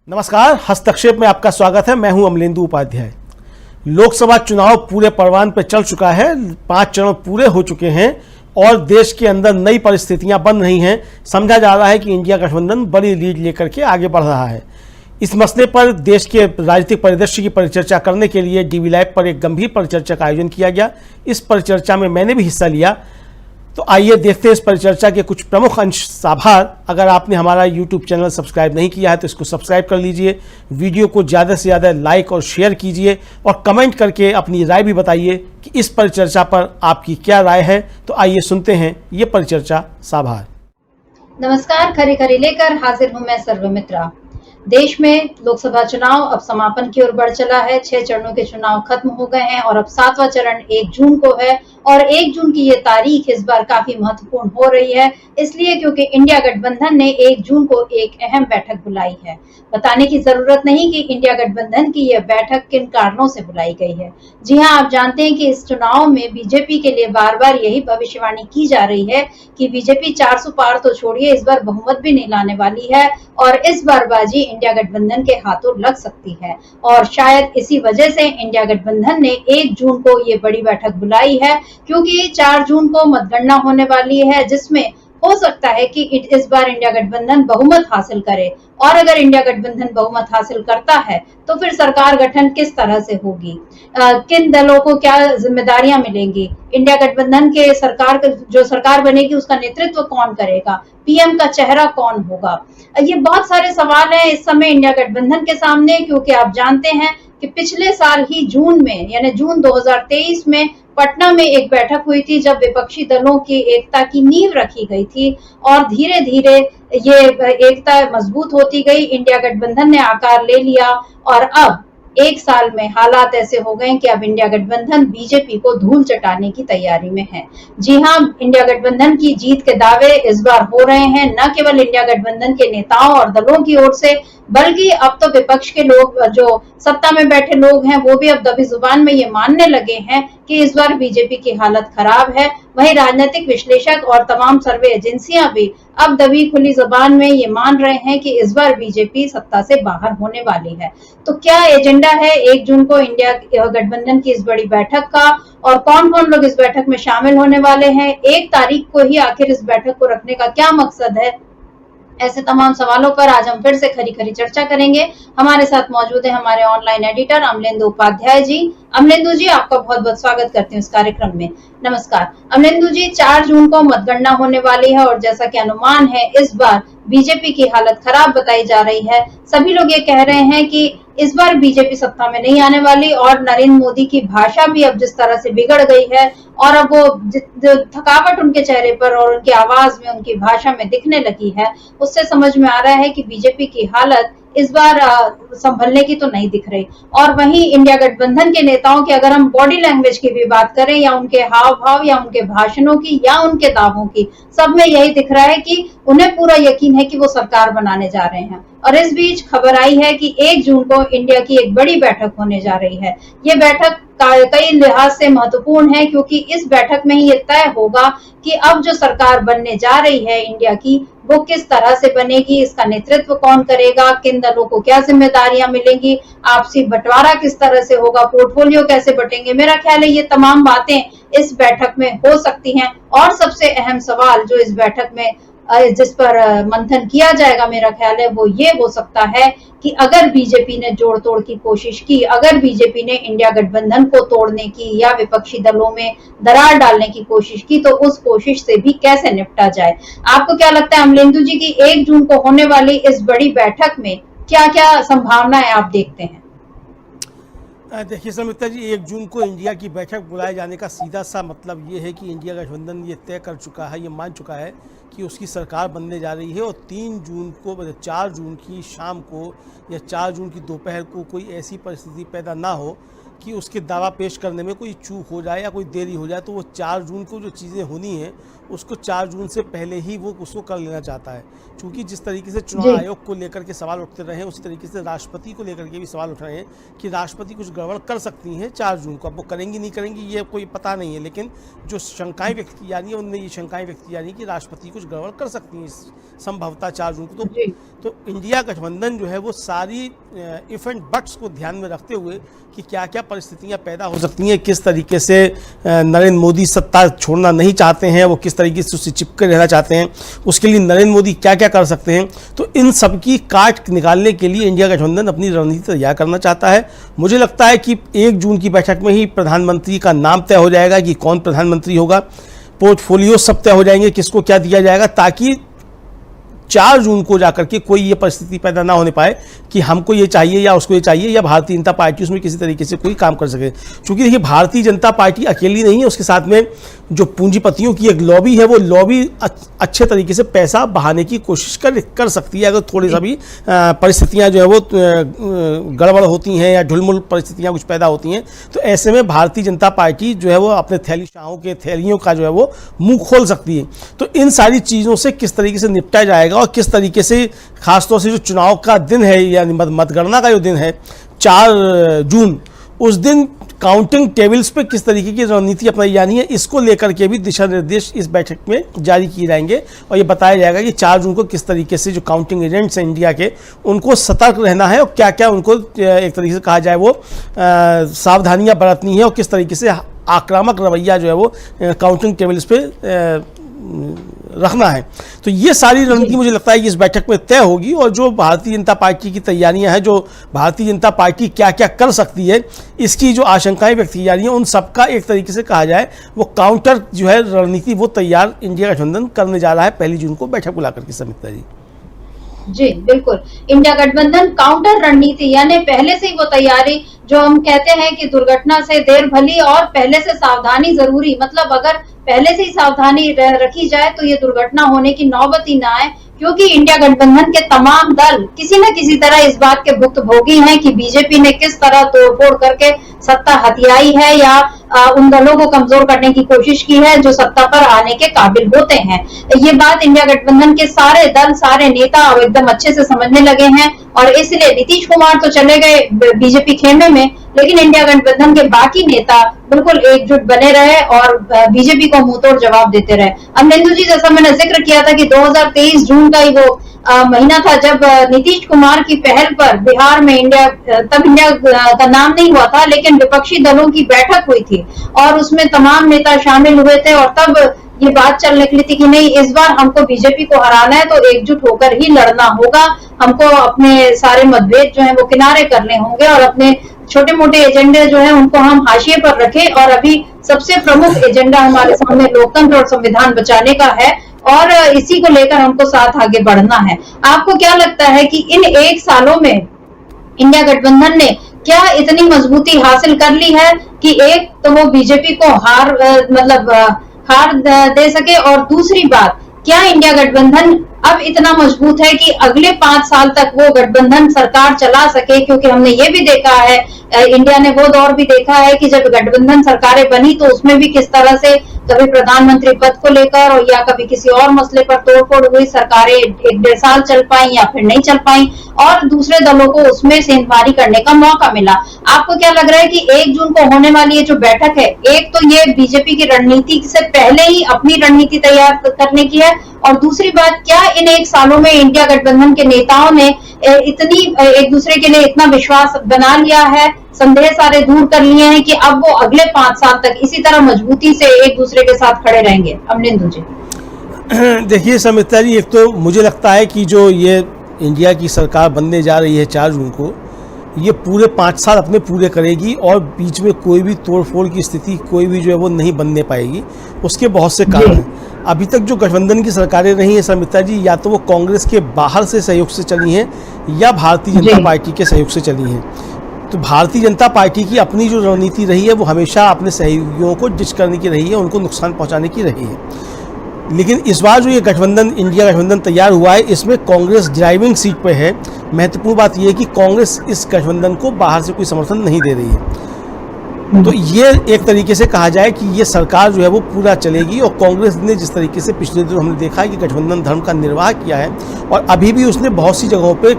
नमस्कार, हस्तक्षेप में आपका स्वागत है। मैं हूं अमलेंदु उपाध्याय। लोकसभा चुनाव पूरे परवान पर चल चुका है। 5 चरण पूरे हो चुके हैं और देश के अंदर नई परिस्थितियां बन रही हैं। समझा जा रहा है कि इंडिया गठबंधन बड़ी लीड लेकर के आगे बढ़ रहा है। इस मसले पर देश के राजनीतिक परिदृश्य की परिचर्चा करने के लिए डीवी लाइव पर एक गंभीर परिचर्चा का आयोजन किया गया। इस परिचर्चा में मैंने भी हिस्सा लिया। तो आइए देखते हैं इस परिचर्चा के कुछ प्रमुख अंश। साभार, अगर आपने हमारा यूट्यूब चैनल सब्सक्राइब नहीं किया है तो इसको सब्सक्राइब कर लीजिए। वीडियो को ज़्यादा से ज़्यादा लाइक और शेयर कीजिए और कमेंट करके अपनी राय भी बताइए कि इस परिचर्चा पर आपकी क्या राय है। तो आइए सुनते हैं ये परिचर्चा। साभार। नमस्कार, खरी खरी लेकर हाजिर हूं मैं सर्वमित्रा। देश में लोकसभा चुनाव अब समापन की ओर बढ़ चला है। 6 चरणों के चुनाव खत्म हो गए हैं और अब 7वां चरण 1 जून को है और 1 जून की ये तारीख इस बार काफी महत्वपूर्ण हो रही है, इसलिए क्योंकि इंडिया गठबंधन ने 1 जून को एक अहम बैठक बुलाई है। बताने की जरूरत नहीं कि इंडिया गठबंधन की यह बैठक किन कारणों से बुलाई गई है। जी हां, आप जानते हैं कि इस चुनाव में बीजेपी के लिए बार बार यही भविष्यवाणी की जा रही है कि बीजेपी 400 पार तो छोड़िए, इस बार बहुमत भी नहीं लाने वाली है और इस बार बाजी इंडिया गठबंधन के हाथों लग सकती है। और शायद इसी वजह से इंडिया गठबंधन ने 1 जून को ये बड़ी बैठक बुलाई है, क्योंकि 4 जून को मतगणना होने वाली है, जिसमें हो सकता है कि इस बार इंडिया गठबंधन बहुमत हासिल करे। और अगर इंडिया गठबंधन बहुमत हासिल करता है तो फिर सरकार गठन किस तरह से होगी, किन दलों को क्या जिम्मेदारियां मिलेंगी, इंडिया गठबंधन के जो सरकार बनेगी उसका नेतृत्व कौन करेगा, पीएम का चेहरा कौन होगा। ये बहुत सारे सवाल हैं इस समय इंडिया गठबंधन के सामने, क्योंकि आप जानते हैं कि पिछले साल ही जून में, यानी जून 2023 में पटना में एक बैठक हुई थी, जब विपक्षी दलों की एकता की नींव रखी गई थी और धीरे धीरे ये एकता मजबूत होती गई। इंडिया गठबंधन ने आकार ले लिया और अब 1 साल में हालात ऐसे हो गए कि अब इंडिया गठबंधन बीजेपी को धूल चटाने की तैयारी में है। जी हां, इंडिया गठबंधन की जीत के दावे इस बार हो रहे हैं, न केवल इंडिया गठबंधन के नेताओं और दलों की ओर से, बल्कि अब तो विपक्ष के लोग, जो सत्ता में बैठे लोग हैं, वो भी अब दबी जुबान में ये मानने लगे हैं कि इस बार बीजेपी की हालत खराब है। वहीं राजनीतिक विश्लेषक और तमाम सर्वे एजेंसियां भी अब दबी खुली जुबान में ये मान रहे हैं कि इस बार बीजेपी सत्ता से बाहर होने वाली है। तो क्या एजेंडा है 1 जून को इंडिया गठबंधन की इस बड़ी बैठक का और कौन कौन लोग इस बैठक में शामिल होने वाले हैं? 1 तारीख को ही आखिर इस बैठक को रखने का क्या मकसद है? ऐसे तमाम सवालों पर आज हम फिर से खरी खरी चर्चा करेंगे। हमारे साथ मौजूद है हमारे ऑनलाइन एडिटर अमलेंदु उपाध्याय जी। अमलेंदु जी, आपका बहुत बहुत स्वागत करते हैं इस कार्यक्रम में। नमस्कार अमलेंदु जी, 4 जून को मतगणना होने वाली है और जैसा कि अनुमान है इस बार बीजेपी की हालत खराब बताई जा रही है। सभी लोग ये कह रहे हैं कि इस बार बीजेपी सत्ता में नहीं आने वाली और नरेंद्र मोदी की भाषा भी अब जिस तरह से बिगड़ गई है और अब वो थकावट उनके चेहरे पर और उनकी आवाज में, उनकी भाषा में दिखने लगी है, उससे समझ में आ रहा है कि बीजेपी की हालत इस बार संभलने की तो नहीं दिख रही। और वहीं इंडिया गठबंधन के नेताओं की अगर हम बॉडी लैंग्वेज की भी बात करें, या उनके हाव भाव, या उनके भाषणों की, या उनके दावों की, सब में यही दिख रहा है कि उन्हें पूरा यकीन है कि वो सरकार बनाने जा रहे हैं। और इस बीच खबर आई है कि 1 जून को इंडिया की एक बड़ी बैठक होने जा रही है। ये बैठक कई लिहाज से महत्वपूर्ण है, क्योंकि इस बैठक में ही ये तय होगा कि अब जो सरकार बनने जा रही है इंडिया की, वो किस तरह से बनेगी, इसका नेतृत्व कौन करेगा, किन दलों को क्या जिम्मेदारियां मिलेंगी, आपसी बंटवारा किस तरह से होगा, पोर्टफोलियो कैसे बटेंगे। मेरा ख्याल है ये तमाम बातें इस बैठक में हो सकती हैं। और सबसे अहम सवाल जो इस बैठक में जिस पर मंथन किया जाएगा, मेरा ख्याल है वो ये हो सकता है कि अगर बीजेपी ने जोड़ तोड़ की कोशिश की, अगर बीजेपी ने इंडिया गठबंधन को तोड़ने की या विपक्षी दलों में दरार डालने की कोशिश की, तो उस कोशिश से भी कैसे निपटा जाए। आपको क्या लगता है अमलेंदु जी की 1 जून को होने वाली इस बड़ी बैठक में क्या क्या संभावनाएं आप देखते हैं? देखिए समिता जी, 1 जून को इंडिया की बैठक बुलाए जाने का सीधा सा मतलब ये है कि इंडिया गठबंधन ये तय कर चुका है, ये मान चुका है कि उसकी सरकार बनने जा रही है। और 3 जून को, 4 जून की शाम को या 4 जून की दोपहर को कोई ऐसी परिस्थिति पैदा ना हो कि उसके दावा पेश करने में कोई चूक हो जाए या कोई देरी हो जाए, तो वो 4 जून को जो चीज़ें होनी हैं उसको 4 जून से पहले ही वो उसको कर लेना चाहता है। क्योंकि जिस तरीके से चुनाव आयोग को लेकर के सवाल उठते रहे हैं, उसी तरीके से राष्ट्रपति को लेकर के भी सवाल उठ रहे हैं कि राष्ट्रपति कुछ गड़बड़ कर सकती हैं 4 जून को। अब वो करेंगी नहीं करेंगी ये कोई पता नहीं है, लेकिन जो शंकाएं व्यक्त की जा रही है उनमें ये शंकाएं व्यक्त की जा रही है कि राष्ट्रपति कुछ गड़बड़ कर सकती हैं संभवतः 4 जून को। तो तो इंडिया गठबंधन जो है वो सारी इफ एंड बट्स को ध्यान में रखते हुए कि क्या क्या परिस्थितियां पैदा हो सकती हैं, किस तरीके से नरेंद्र मोदी सत्ता छोड़ना नहीं चाहते हैं, वो किस तरीके से उससे चिपके रहना चाहते हैं, उसके लिए नरेंद्र मोदी क्या क्या कर सकते हैं, तो इन सब की काट निकालने के लिए इंडिया गठबंधन अपनी रणनीति तैयार करना चाहता है। मुझे लगता है कि 1 जून की बैठक में ही प्रधानमंत्री का नाम तय हो जाएगा कि कौन प्रधानमंत्री होगा, पोर्टफोलियो सब तय हो जाएंगे, किसको क्या दिया जाएगा, ताकि 4 जून को जाकर के कोई ये परिस्थिति पैदा ना होने पाए कि हमको ये चाहिए या उसको ये चाहिए, या भारतीय जनता पार्टी उसमें किसी तरीके से कोई काम कर सके। क्योंकि देखिए भारतीय जनता पार्टी अकेली नहीं है, उसके साथ में जो पूंजीपतियों की एक लॉबी है, वो लॉबी अच्छे तरीके से पैसा बहाने की कोशिश कर सकती है अगर थोड़ी सा भी परिस्थितियां जो है वो गड़बड़ होती हैं या ढुलमुल परिस्थितियां कुछ पैदा होती हैं। तो ऐसे में भारतीय जनता पार्टी जो है वो अपने थैलीशाहों के थैलियों का जो है वो मुंह खोल सकती है। तो इन सारी चीज़ों से किस तरीके से निपटा जाएगा और किस तरीके से खासतौर से जो चुनाव का दिन है यानी मतगणना का जो दिन है 4 जून, उस दिन काउंटिंग टेबल्स पे किस तरीके की रणनीति अपनाई जानी है, इसको लेकर के भी दिशा निर्देश इस बैठक में जारी किए जाएंगे और ये बताया जाएगा कि 4 जून को किस तरीके से जो काउंटिंग एजेंट्स हैं इंडिया के, उनको सतर्क रहना है और क्या क्या उनको एक तरीके से कहा जाए वो सावधानियां बरतनी है और किस तरीके से आक्रामक रवैया जो है वो काउंटिंग टेबल्स पे रखना है। तो ये सारी रणनीति मुझे लगता है कि इस बैठक में तय होगी और जो भारतीय जनता पार्टी की तैयारियां हैं, जो भारतीय जनता पार्टी क्या क्या कर सकती है, इसकी जो आशंकाएं व्यक्त की जा रही हैं, उन सबका एक तरीके से कहा जाए वो काउंटर जो है रणनीति वो तैयार इंडिया गठबंधन करने जा रहा है 1 जून को बैठक बुलाकर के। समिता जी जी बिल्कुल, इंडिया गठबंधन काउंटर रणनीति यानी पहले से ही वो तैयारी, जो हम कहते हैं कि दुर्घटना से देर भली और पहले से सावधानी जरूरी, मतलब अगर पहले से ही सावधानी रखी जाए तो ये दुर्घटना होने की नौबत ही ना आए। क्योंकि इंडिया गठबंधन के तमाम दल किसी न किसी तरह इस बात के भुक्तभोगी हैं कि बीजेपी ने किस तरह तोड़फोड़ करके सत्ता हथियाई है या उन दलों को कमजोर करने की कोशिश की है जो सत्ता पर आने के काबिल होते हैं। ये बात इंडिया गठबंधन के सारे दल, सारे नेता अब एकदम अच्छे से समझने लगे हैं और इसलिए नीतीश कुमार तो चले गए बीजेपी खेमे में, लेकिन इंडिया गठबंधन के बाकी नेता बिल्कुल एकजुट बने रहे और बीजेपी को मुंहतोड़ जवाब देते रहे। अमलेंदु जी, जैसा मैंने जिक्र किया था कि 2023 जून का ही वो महीना था जब नीतीश कुमार की पहल पर बिहार में तब इंडिया का नाम नहीं हुआ था, लेकिन विपक्षी दलों की बैठक हुई थी और उसमें तमाम नेता शामिल हुए थे और तब ये बात चल निकली थी कि नहीं, इस बार हमको बीजेपी को हराना है तो एकजुट होकर ही लड़ना होगा, हमको अपने सारे मतभेद जो है वो किनारे करने होंगे और अपने छोटे मोटे एजेंडे जो है उनको हम हाशिए पर रखें और अभी सबसे प्रमुख एजेंडा हमारे सामने लोकतंत्र और संविधान बचाने का है और इसी को लेकर हमको साथ आगे बढ़ना है। आपको क्या लगता है कि इन 1 सालों में इंडिया गठबंधन ने क्या इतनी मजबूती हासिल कर ली है कि एक तो वो बीजेपी को हार दे सके, और दूसरी बात, क्या इंडिया गठबंधन अब इतना मजबूत है कि अगले 5 साल तक वो गठबंधन सरकार चला सके? क्योंकि हमने ये भी देखा है, इंडिया ने वो दौर भी देखा है कि जब गठबंधन सरकारें बनी तो उसमें भी किस तरह से कभी प्रधानमंत्री पद को लेकर और या कभी किसी और मसले पर तोड़फोड़ हुई, सरकारें 1-1.5 साल चल पाई या फिर नहीं चल पाई और दूसरे दलों को उसमें सेंधमारी करने का मौका मिला। आपको क्या लग रहा है कि 1 जून को होने वाली ये जो बैठक है, एक तो ये बीजेपी की रणनीति से पहले ही अपनी रणनीति तैयार करने की है, और दूसरी बात, क्या इन 1 सालों में इंडिया गठबंधन के नेताओं ने इतनी एक दूसरे के लिए इतना विश्वास बना लिया है, संदेह सारे दूर कर लिए हैं कि अब वो अगले 5 साल तक इसी तरह मजबूती से एक दूसरे के साथ खड़े रहेंगे? अमलेंदु जी देखिए समिता जी, एक तो मुझे लगता है कि जो ये इंडिया की सरकार बनने जा रही है 4 जून को, ये पूरे 5 साल अपने पूरे करेगी और बीच में कोई भी तोड़फोड़ की स्थिति कोई भी जो है वो नहीं बनने पाएगी। उसके बहुत से कारण हैं। अभी तक जो गठबंधन की सरकारें रही हैं समिता जी, या तो वो कांग्रेस के बाहर से सहयोग से चली हैं या भारतीय जनता पार्टी के सहयोग से चली हैं। तो भारतीय जनता पार्टी की अपनी जो रणनीति रही है वो हमेशा अपने सहयोगियों को डिच करने की रही है, उनको नुकसान पहुंचाने की रही है। लेकिन इस बार जो ये गठबंधन, इंडिया गठबंधन तैयार हुआ है, इसमें कांग्रेस ड्राइविंग सीट पे है। महत्वपूर्ण बात यह है कि कांग्रेस इस गठबंधन को बाहर से कोई समर्थन नहीं दे रही है। तो ये एक तरीके से कहा जाए कि ये सरकार जो है वो पूरा चलेगी। और कांग्रेस ने जिस तरीके से पिछले दिनों हमने देखा है कि गठबंधन धर्म का निर्वाह किया है, और अभी भी उसने बहुत सी जगहों पे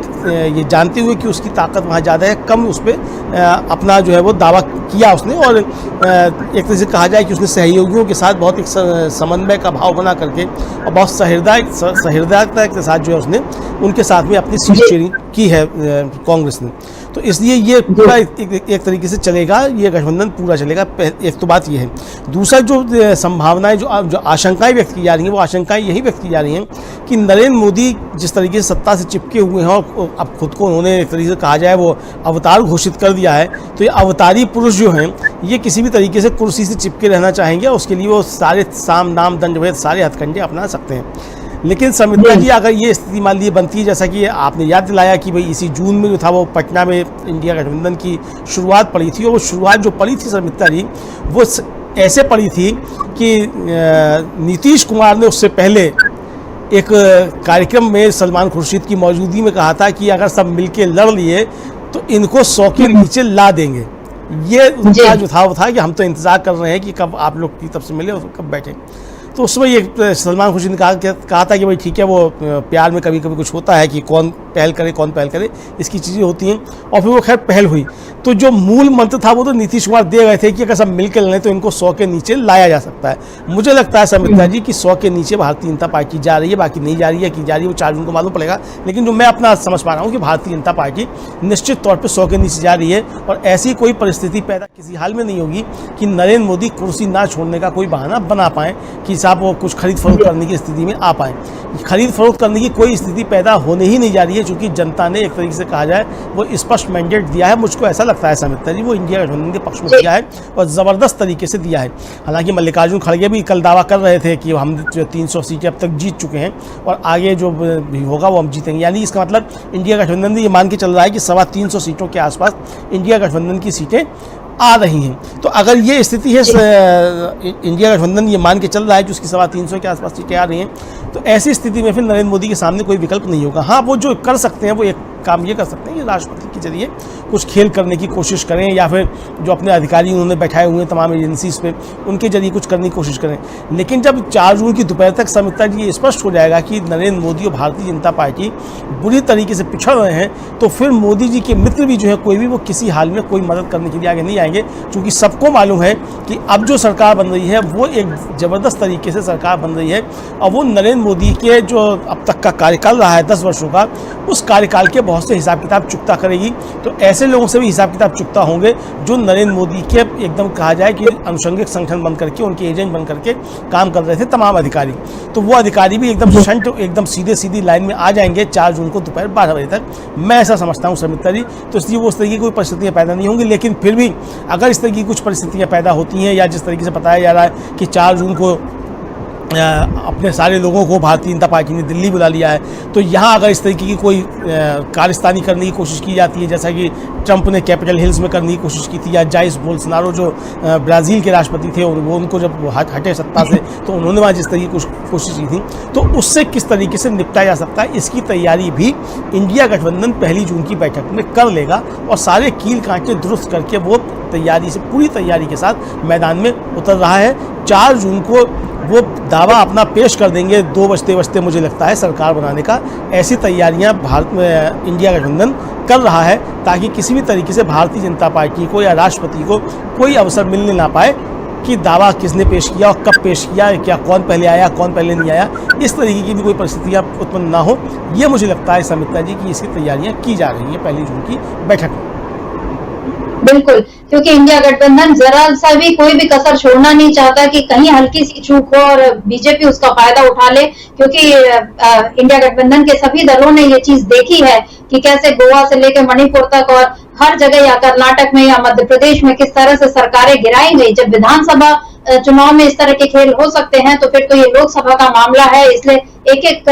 ये जानते हुए कि उसकी ताकत वहाँ ज़्यादा है, कम उस पर अपना जो है वो दावा किया उसने। और एक तरह से कहा जाए कि उसने सहयोगियों के साथ बहुत एक समन्वय का भाव बना करके और बहुत सहृदयता के साथ जो है उसने उनके साथ में अपनी सीट शेयरिंग की है कांग्रेस ने। तो इसलिए ये पूरा एक तरीके से चलेगा, ये गठबंधन पूरा चलेगा। एक तो बात ये है। दूसरा जो संभावनाएं, जो आशंकाएं व्यक्त की जा रही हैं, वो आशंकाएं यही व्यक्त की जा रही हैं कि नरेंद्र मोदी जिस तरीके से सत्ता से चिपके हुए हैं और अब खुद को उन्होंने एक तरीके से कहा जाए वो अवतार घोषित कर दिया है, तो ये अवतारी पुरुष जो हैं ये किसी भी तरीके से कुर्सी से चिपके रहना चाहेंगे। उसके लिए वो सारे साम दाम दंड भेद सारे हथकंडे अपना सकते हैं। लेकिन समित्रा जी, अगर ये स्थिति मान लीजिए बनती है, जैसा कि आपने याद दिलाया कि भाई इसी जून में जो था वो पटना में इंडिया गठबंधन की शुरुआत पड़ी थी, और वो शुरुआत जो पड़ी थी समित्रा जी, वो ऐसे पड़ी थी कि नीतीश कुमार ने उससे पहले एक कार्यक्रम में सलमान खुर्शीद की मौजूदगी में कहा था कि अगर सब मिलके लड़ लिए तो इनको 100 के नीचे ला देंगे। ये उनका जो था वो था कि हम तो इंतज़ार कर रहे हैं कि कब आप लोग की तरफ से मिले और कब बैठे। तो उसमें ये सलमान खुर्शीद ने कहा था कि भाई ठीक है, वो प्यार में कभी कभी कुछ होता है कि कौन पहल करे, इसकी चीज़ें होती हैं। और फिर वो खैर पहल हुई। तो जो मूल मंत्र था वो तो नीतीश कुमार दे गए थे कि अगर सब मिलकर लड़ें तो इनको 100 के नीचे लाया जा सकता है। मुझे लगता है समित्रा जी कि 100 के नीचे भारतीय जनता पार्टी जा रही है, बाकी नहीं जा रही है कि जा रही है वो 4 जून को मालूम पड़ेगा। लेकिन जो मैं अपना समझ पा रहा हूँ कि भारतीय जनता पार्टी निश्चित तौर पर 100 के नीचे जा रही है। और ऐसी कोई परिस्थिति पैदा किसी हाल में नहीं होगी कि नरेंद्र मोदी कुर्सी ना छोड़ने का कोई बहाना बना पाएँ कि साहब वो कुछ खरीद फरोख्त करने की स्थिति में आ पाएँ। खरीद फरोख्त करने की कोई स्थिति पैदा होने ही नहीं जा रही है, क्योंकि जनता ने एक तरीके से कहा जाए वो स्पष्ट मैंडेट दिया है। मुझको ऐसा लगता है समित्रा जी, वो इंडिया गठबंधन के पक्ष में दिया है और ज़बरदस्त तरीके से दिया है। हालांकि मल्लिकार्जुन खड़गे भी कल दावा कर रहे थे कि हम जो 300 सीटें अब तक जीत चुके हैं और आगे जो भी होगा वो हम जीतेंगे। यानी इसका मतलब इंडिया गठबंधन भी ये मान के चल रहा है कि 325 सीटों के आसपास इंडिया गठबंधन की सीटें आ रही हैं। तो अगर ये स्थिति है, इंडिया गठबंधन ये मान के चल रहा है कि उसकी 325 के आसपास सीटें आ रही हैं, तो ऐसी स्थिति में फिर नरेंद्र मोदी के सामने कोई विकल्प नहीं होगा। हाँ, वो जो कर सकते हैं वो एक काम ये कर सकते हैं कि राष्ट्रपति के जरिए कुछ खेल करने की कोशिश करें, या फिर जो अपने अधिकारी उन्होंने बैठाए हुए हैं तमाम एजेंसीज पे उनके जरिए कुछ करने की कोशिश करें। लेकिन जब 4 जून की दोपहर तक समित्रा जी ये स्पष्ट हो जाएगा कि नरेंद्र मोदी और भारतीय जनता पार्टी बुरी तरीके से पिछड़ रहे हैं, तो फिर मोदी जी के मित्र भी जो है कोई भी वो किसी हाल में कोई मदद करने के लिए आगे नहीं आएंगे। क्योंकि सबको मालूम है कि अब जो सरकार बन रही है वो एक ज़बरदस्त तरीके से सरकार बन रही है, और वो नरेंद्र मोदी के जो अब तक का कार्यकाल रहा है 10 वर्षों का, उस कार्यकाल के बहुत से हिसाब किताब चुकता करेगी। तो ऐसे लोगों से भी हिसाब किताब चुकता होंगे जो नरेंद्र मोदी के एकदम कहा जाए कि अनुषंगिक संगठन बन करके, उनके एजेंट बन करके काम कर रहे थे तमाम अधिकारी। तो वो अधिकारी भी एकदम एकदम सीधी लाइन में आ जाएंगे 4 जून को दोपहर 12 बजे तक। मैं ऐसा समझता हूँ समित्रा जी। तो इसलिए वो उस तरह की कोई परिस्थितियाँ पैदा नहीं होंगी। लेकिन फिर भी अगर इस तरह की कुछ परिस्थितियाँ पैदा होती हैं, या जिस तरीके से बताया जा रहा है कि 4 जून को अपने सारे लोगों को भारतीय जनता पार्टी ने दिल्ली बुला लिया है, तो यहाँ अगर इस तरीके की कोई कारस्तानी करने की कोशिश की जाती है, जैसा कि ट्रंप ने कैपिटल हिल्स में करने की कोशिश की थी, या जाइस बोल्सोनारो जो ब्राज़ील के राष्ट्रपति थे, वो उनको जब हटे सत्ता से तो उन्होंने वहाँ जिस तरीके की कोशिश की थी, तो उससे किस तरीके से निपटा जा सकता है, इसकी तैयारी भी इंडिया गठबंधन 1 जून की बैठक में कर लेगा। और सारे कील कांटे दुरुस्त करके वो तैयारी से, पूरी तैयारी के साथ मैदान में उतर रहा है। 4 जून को वो दावा अपना पेश कर देंगे 2 बजते मुझे लगता है सरकार बनाने का। ऐसी तैयारियां भारत में इंडिया गठबंधन कर रहा है, ताकि किसी भी तरीके से भारतीय जनता पार्टी को या राष्ट्रपति को कोई अवसर मिलने ना पाए कि दावा किसने पेश किया और कब पेश किया, क्या कौन पहले आया कौन पहले नहीं आया, इस तरीके की भी कोई परिस्थितियाँ उत्पन्न ना हो। ये मुझे लगता है समित्रा जी की इसकी तैयारियाँ की जा रही हैं 1 जून की बैठक में। बिल्कुल, क्योंकि इंडिया गठबंधन जरा सा भी कोई भी कसर छोड़ना नहीं चाहता कि कहीं हल्की सी चूक हो और बीजेपी उसका फायदा उठा ले। क्योंकि इंडिया गठबंधन के सभी दलों ने ये चीज देखी है कि कैसे गोवा से लेकर मणिपुर तक और हर जगह, या कर्नाटक में या मध्य प्रदेश में किस तरह से सरकारें गिराई गई। जब विधानसभा चुनाव में इस तरह के खेल हो सकते हैं, तो फिर तो ये लोकसभा का मामला है। इसलिए एक एक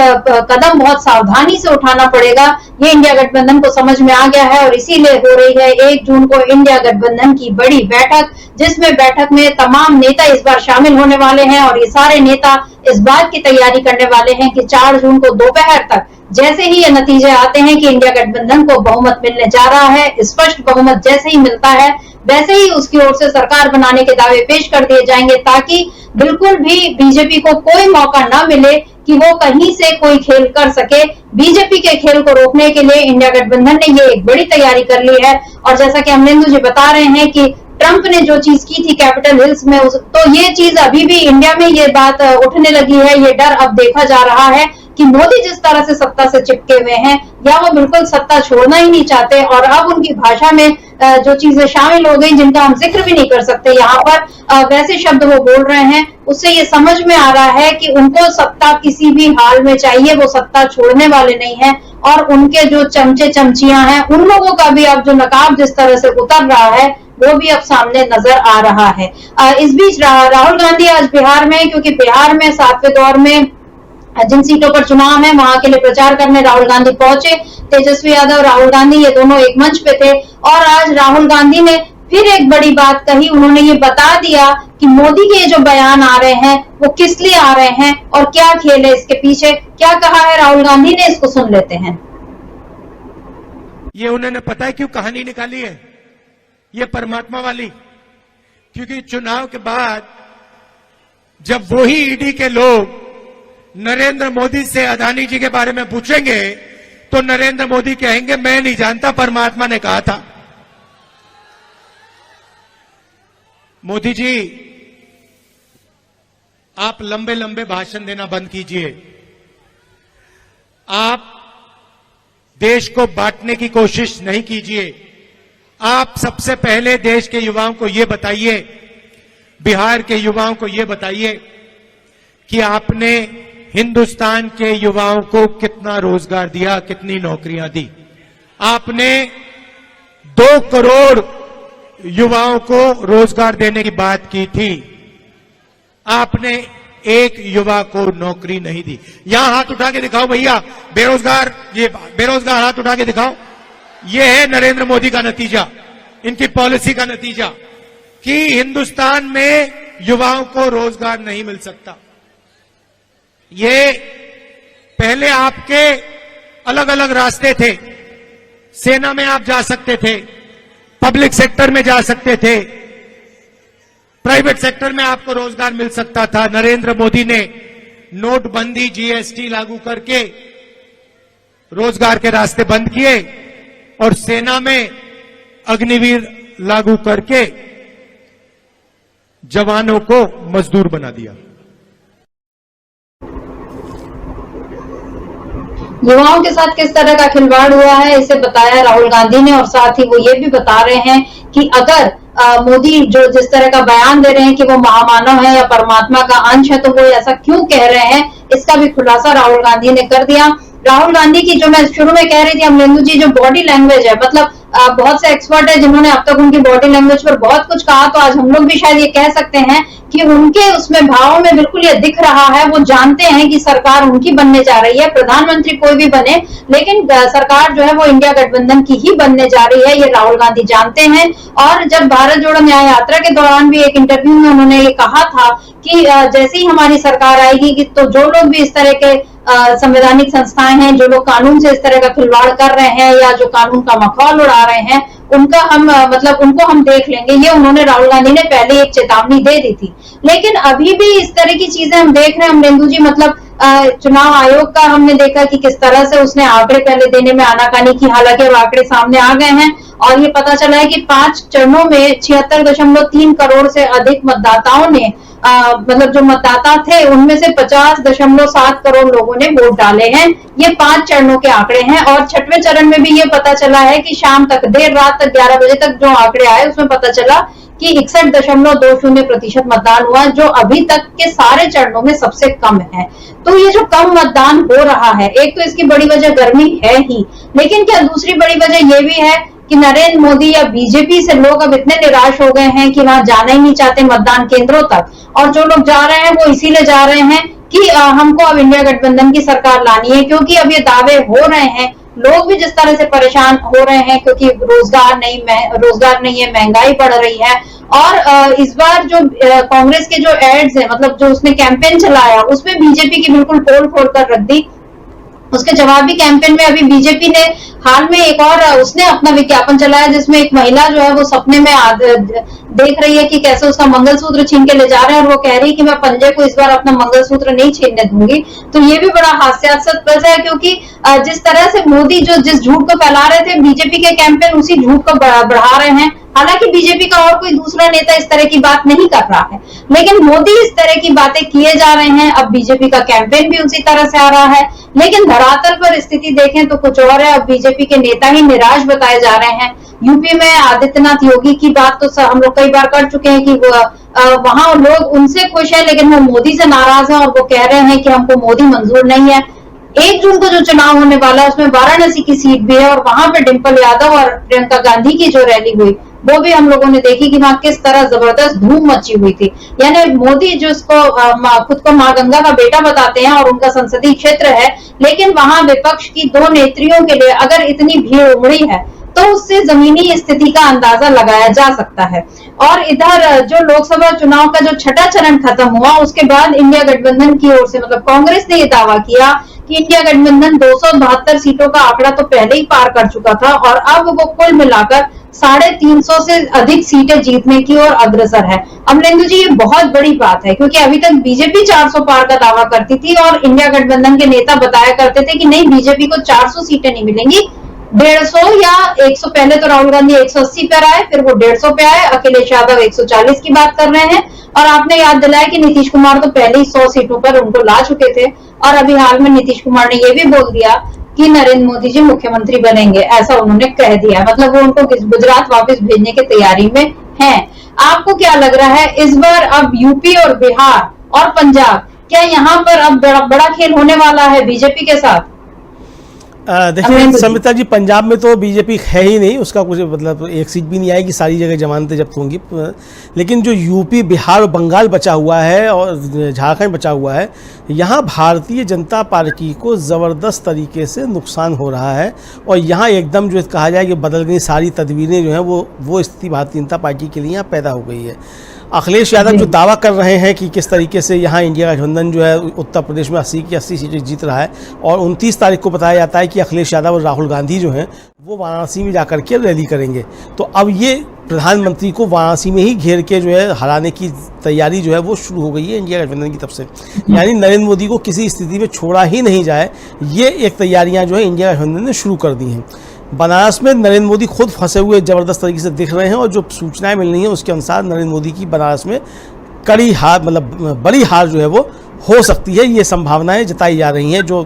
कदम बहुत सावधानी से उठाना पड़ेगा, ये इंडिया गठबंधन को समझ में आ गया है। और इसीलिए हो रही है 1 जून को इंडिया गठबंधन की बड़ी बैठक, जिसमें बैठक में तमाम नेता इस बार शामिल होने वाले हैं और ये सारे नेता इस बात की तैयारी करने वाले हैं कि 4 जून को दोपहर तक जैसे ही ये नतीजे आते हैं कि इंडिया गठबंधन को बहुमत मिलने जा रहा है, स्पष्ट बहुमत जैसे ही मिलता है वैसे ही उसकी ओर से सरकार बनाने के दावे पेश कर दिए जाएंगे, ताकि बिल्कुल भी बीजेपी को कोई मौका न मिले कि वो कहीं से कोई खेल कर सके। बीजेपी के खेल को रोकने के लिए इंडिया गठबंधन ने ये एक बड़ी तैयारी कर ली है। और जैसा कि अमलेंदु जी बता रहे हैं कि ट्रंप ने जो चीज की थी कैपिटल हिल्स में, तो ये चीज अभी भी इंडिया में ये बात उठने लगी है। ये डर अब देखा जा रहा है कि मोदी जिस तरह से सत्ता से चिपके हुए हैं, या वो बिल्कुल सत्ता छोड़ना ही नहीं चाहते, और अब उनकी भाषा में जो चीजें शामिल हो गई जिनका हम जिक्र भी नहीं कर सकते यहाँ पर, वैसे शब्द वो बोल रहे हैं, उससे ये समझ में आ रहा है कि उनको सत्ता किसी भी हाल में चाहिए, वो सत्ता छोड़ने वाले नहीं है। और उनके जो चमचे चमचियां हैं, उन लोगों का भी अब जो नकाब जिस तरह से उतर रहा है वो भी अब सामने नजर आ रहा है। इस बीच राहुल गांधी आज बिहार में, क्योंकि बिहार में 7वें दौर में जिन सीटों पर चुनाव है वहां के लिए प्रचार करने राहुल गांधी पहुंचे। तेजस्वी यादव, राहुल गांधी ये दोनों एक मंच पे थे और आज राहुल गांधी ने फिर एक बड़ी बात कही। उन्होंने ये बता दिया कि मोदी के जो बयान आ रहे हैं वो किस लिए आ रहे हैं और क्या खेल है इसके पीछे। क्या कहा है राहुल गांधी ने, इसको सुन लेते हैं। ये उन्होंने पता है क्यों कहानी निकाली है, ये परमात्मा वाली, क्योंकि चुनाव के बाद जब वही ईडी के लोग नरेंद्र मोदी से अदानी जी के बारे में पूछेंगे तो नरेंद्र मोदी कहेंगे मैं नहीं जानता, परमात्मा ने कहा था। मोदी जी, आप लंबे लंबे भाषण देना बंद कीजिए। आप देश को बांटने की कोशिश नहीं कीजिए। आप सबसे पहले देश के युवाओं को यह बताइए, बिहार के युवाओं को यह बताइए कि आपने हिंदुस्तान के युवाओं को कितना रोजगार दिया, कितनी नौकरियां दी। आपने 2 करोड़ युवाओं को रोजगार देने की बात की थी, आपने एक युवा को नौकरी नहीं दी। यहां हाथ उठा के दिखाओ भैया, बेरोजगार, ये बेरोजगार हाथ उठा के दिखाओ। ये है नरेंद्र मोदी का नतीजा, इनकी पॉलिसी का नतीजा कि हिंदुस्तान में युवाओं को रोजगार नहीं मिल सकता। ये पहले आपके अलग अलग रास्ते थे, सेना में आप जा सकते थे, पब्लिक सेक्टर में जा सकते थे, प्राइवेट सेक्टर में आपको रोजगार मिल सकता था। नरेंद्र मोदी ने नोटबंदी, जीएसटी लागू करके रोजगार के रास्ते बंद किए और सेना में अग्निवीर लागू करके जवानों को मजदूर बना दिया। युवाओं के साथ किस तरह का खिलवाड़ हुआ है इसे बताया राहुल गांधी ने, और साथ ही वो ये भी बता रहे हैं कि अगर मोदी जो जिस तरह का बयान दे रहे हैं कि वो महामानव है या परमात्मा का अंश है, तो वो ऐसा क्यों कह रहे हैं, इसका भी खुलासा राहुल गांधी ने कर दिया। राहुल गांधी की, जो मैं शुरू में कह रही थी अमलेंदु जी, जो बॉडी लैंग्वेज है, मतलब बहुत से एक्सपर्ट है जिन्होंने अब तक उनकी बॉडी लैंग्वेज पर बहुत कुछ कहा, तो आज हम लोग भी शायद ये कह सकते हैं कि उनके उसमें भावों में बिल्कुल ये दिख रहा है। वो जानते हैं कि सरकार उनकी बनने जा रही है, प्रधानमंत्री कोई भी बने, लेकिन सरकार जो है वो इंडिया गठबंधन की ही बनने जा रही है, ये राहुल गांधी जानते हैं। और जब भारत जोड़ो न्याय यात्रा के दौरान भी एक इंटरव्यू में उन्होंने ये कहा था कि जैसे ही हमारी सरकार आएगी तो जो लोग भी इस तरह के संवैधानिक संस्थाएं हैं, जो लोग कानून से इस तरह का खिलवाड़ कर रहे हैं या जो कानून का मखौल उड़ा रहे हैं, उनका हम उनको हम देख लेंगे। ये उन्होंने, राहुल गांधी ने पहले एक चेतावनी दे दी थी। लेकिन अभी भी इस तरह की चीजें हम देख रहे हैं अमलेंदु जी, मतलब चुनाव आयोग का हमने देखा कि किस तरह से उसने आंकड़े पहले देने में आनाकानी की, हालांकि अब आंकड़े सामने आ गए हैं और ये पता चला है कि 5 चरणों में 76.3 करोड़ से अधिक मतदाताओं ने मतलब जो मतदाता थे उनमें से 50.7 करोड़ लोगों ने वोट डाले हैं। ये 5 चरणों के आंकड़े हैं और 6वें चरण में भी ये पता चला है कि शाम तक, देर रात तक 11 बजे तक जो आंकड़े आए उसमें पता चला कि 61.20% मतदान हुआ, जो अभी तक के सारे चरणों में सबसे कम है। तो ये जो कम मतदान हो रहा है, एक तो इसकी बड़ी वजह गर्मी है ही, लेकिन क्या दूसरी बड़ी वजह ये भी है कि नरेंद्र मोदी या बीजेपी से लोग अब इतने निराश हो गए हैं कि वहां जाना ही नहीं चाहते मतदान केंद्रों तक, और जो लोग जा रहे हैं वो इसीलिए जा रहे हैं कि हमको अब इंडिया गठबंधन की सरकार लानी है, क्योंकि अब ये दावे हो रहे हैं, लोग भी जिस तरह से परेशान हो रहे हैं क्योंकि रोजगार नहीं है, महंगाई बढ़ रही है। और इस बार जो कांग्रेस के जो एड्स है, मतलब जो उसने कैंपेन चलाया, उसमें बीजेपी की बिल्कुल पोल खोल कर रख दी। उसके जवाबी कैंपेन में अभी बीजेपी ने हाल में एक और उसने अपना विज्ञापन चलाया, जिसमें एक महिला जो है वो सपने में देख रही है कि कैसे उसका मंगलसूत्र छीन के ले जा रहे हैं, और वो कह रही है कि मैं पंजे को इस बार अपना मंगलसूत्र नहीं छीनने दूंगी। तो ये भी बड़ा हास्यास्पद है, क्योंकि जिस तरह से मोदी जिस झूठ को फैला रहे थे, बीजेपी के कैंपेन उसी झूठ को बढ़ा रहे हैं। हालांकि बीजेपी का और कोई दूसरा नेता इस तरह की बात नहीं कर रहा है, लेकिन मोदी इस तरह की बातें किए जा रहे हैं। अब बीजेपी का कैंपेन भी उसी तरह से आ रहा है, लेकिन धरातल पर स्थिति देखें तो कुछ और है। अब बीजेपी के नेता ही निराश बताए जा रहे हैं। यूपी में आदित्यनाथ योगी की बात तो हम लोग कई बार कर चुके हैं कि वहां लोग उनसे खुश है, लेकिन वो मोदी से नाराज है, और वो कह रहे हैं कि हमको मोदी मंजूर नहीं है। 1 जून को जो चुनाव होने वाला है उसमें वाराणसी की सीट भी है, और वहां पे डिंपल यादव और प्रियंका गांधी की जो रैली हुई वो भी हम लोगों ने देखी कि वहां किस तरह जबरदस्त धूम मची हुई थी। यानी मोदी जिसको खुद को मां गंगा का बेटा बताते हैं और उनका संसदीय क्षेत्र है, लेकिन वहां विपक्ष की 2 नेत्रियों के लिए अगर इतनी भीड़ उमड़ी है तो उससे जमीनी स्थिति का अंदाजा लगाया जा सकता है। और इधर जो लोकसभा चुनाव का जो छठा चरण खत्म हुआ, उसके बाद इंडिया गठबंधन की ओर से, मतलब कांग्रेस ने यह दावा किया कि इंडिया गठबंधन 272 सीटों का आंकड़ा तो पहले ही पार कर चुका था, और अब वो कुल मिलाकर 350 से अधिक सीटें जीतने की ओर अग्रसर है। अमलेंदु जी, ये बहुत बड़ी बात है, क्योंकि अभी तक बीजेपी 400 पार का दावा करती थी, और इंडिया गठबंधन के नेता बताया करते थे कि नहीं, बीजेपी को 400 सीटें नहीं मिलेंगी, 150 या 100। पहले तो राहुल गांधी 180 पर आए, फिर वो 150 पे आए, अखिलेश यादव 140 की बात कर रहे हैं। और आपने याद दिलाया कि नीतीश कुमार तो पहले ही 100 सीटों पर उनको ला चुके थे, और अभी हाल में नीतीश कुमार ने यह भी बोल दिया कि नरेंद्र मोदी जी मुख्यमंत्री बनेंगे, ऐसा उन्होंने कह दिया। मतलब वो उनको गुजरात वापस भेजने की तैयारी में हैं। आपको क्या लग रहा है इस बार अब यूपी और बिहार और पंजाब, क्या यहाँ पर अब बड़ा खेल होने वाला है बीजेपी के साथ? देखिए समिता जी, पंजाब में तो बीजेपी है ही नहीं, उसका कुछ मतलब 1 सीट भी नहीं आएगी, सारी जगह जमानतें जब्त होंगी। लेकिन जो यूपी, बिहार और बंगाल बचा हुआ है और झारखंड बचा हुआ है, यहाँ भारतीय जनता पार्टी को ज़बरदस्त तरीके से नुकसान हो रहा है। और यहाँ एकदम जो कहा जाए कि बदल गई सारी तदबीरें जो हैं, वो स्थिति भारतीय जनता पार्टी के लिए यहाँ पैदा हो गई है। अखिलेश यादव जो दावा कर रहे हैं कि किस तरीके से यहाँ इंडिया गठबंधन जो है उत्तर प्रदेश में 80 की 80 सीटें जीत रहा है, और 29 तारीख को बताया जाता है कि अखिलेश यादव और राहुल गांधी जो हैं वो वाराणसी में जाकर के रैली करेंगे। तो अब ये प्रधानमंत्री को वाराणसी में ही घेर के जो है हराने की तैयारी जो है वो शुरू हो गई है इंडिया गठबंधन की तरफ से। यानी नरेंद्र मोदी को किसी स्थिति में छोड़ा ही नहीं जाए, ये एक तैयारियां जो है इंडिया गठबंधन ने शुरू कर दी हैं। बनारस में नरेंद्र मोदी खुद फंसे हुए ज़बरदस्त तरीके से दिख रहे हैं, और जो सूचनाएं मिल रही हैं उसके अनुसार नरेंद्र मोदी की बनारस में कड़ी हार, मतलब बड़ी हार जो है वो हो सकती है। ये संभावनाएं जताई जा रही हैं, जो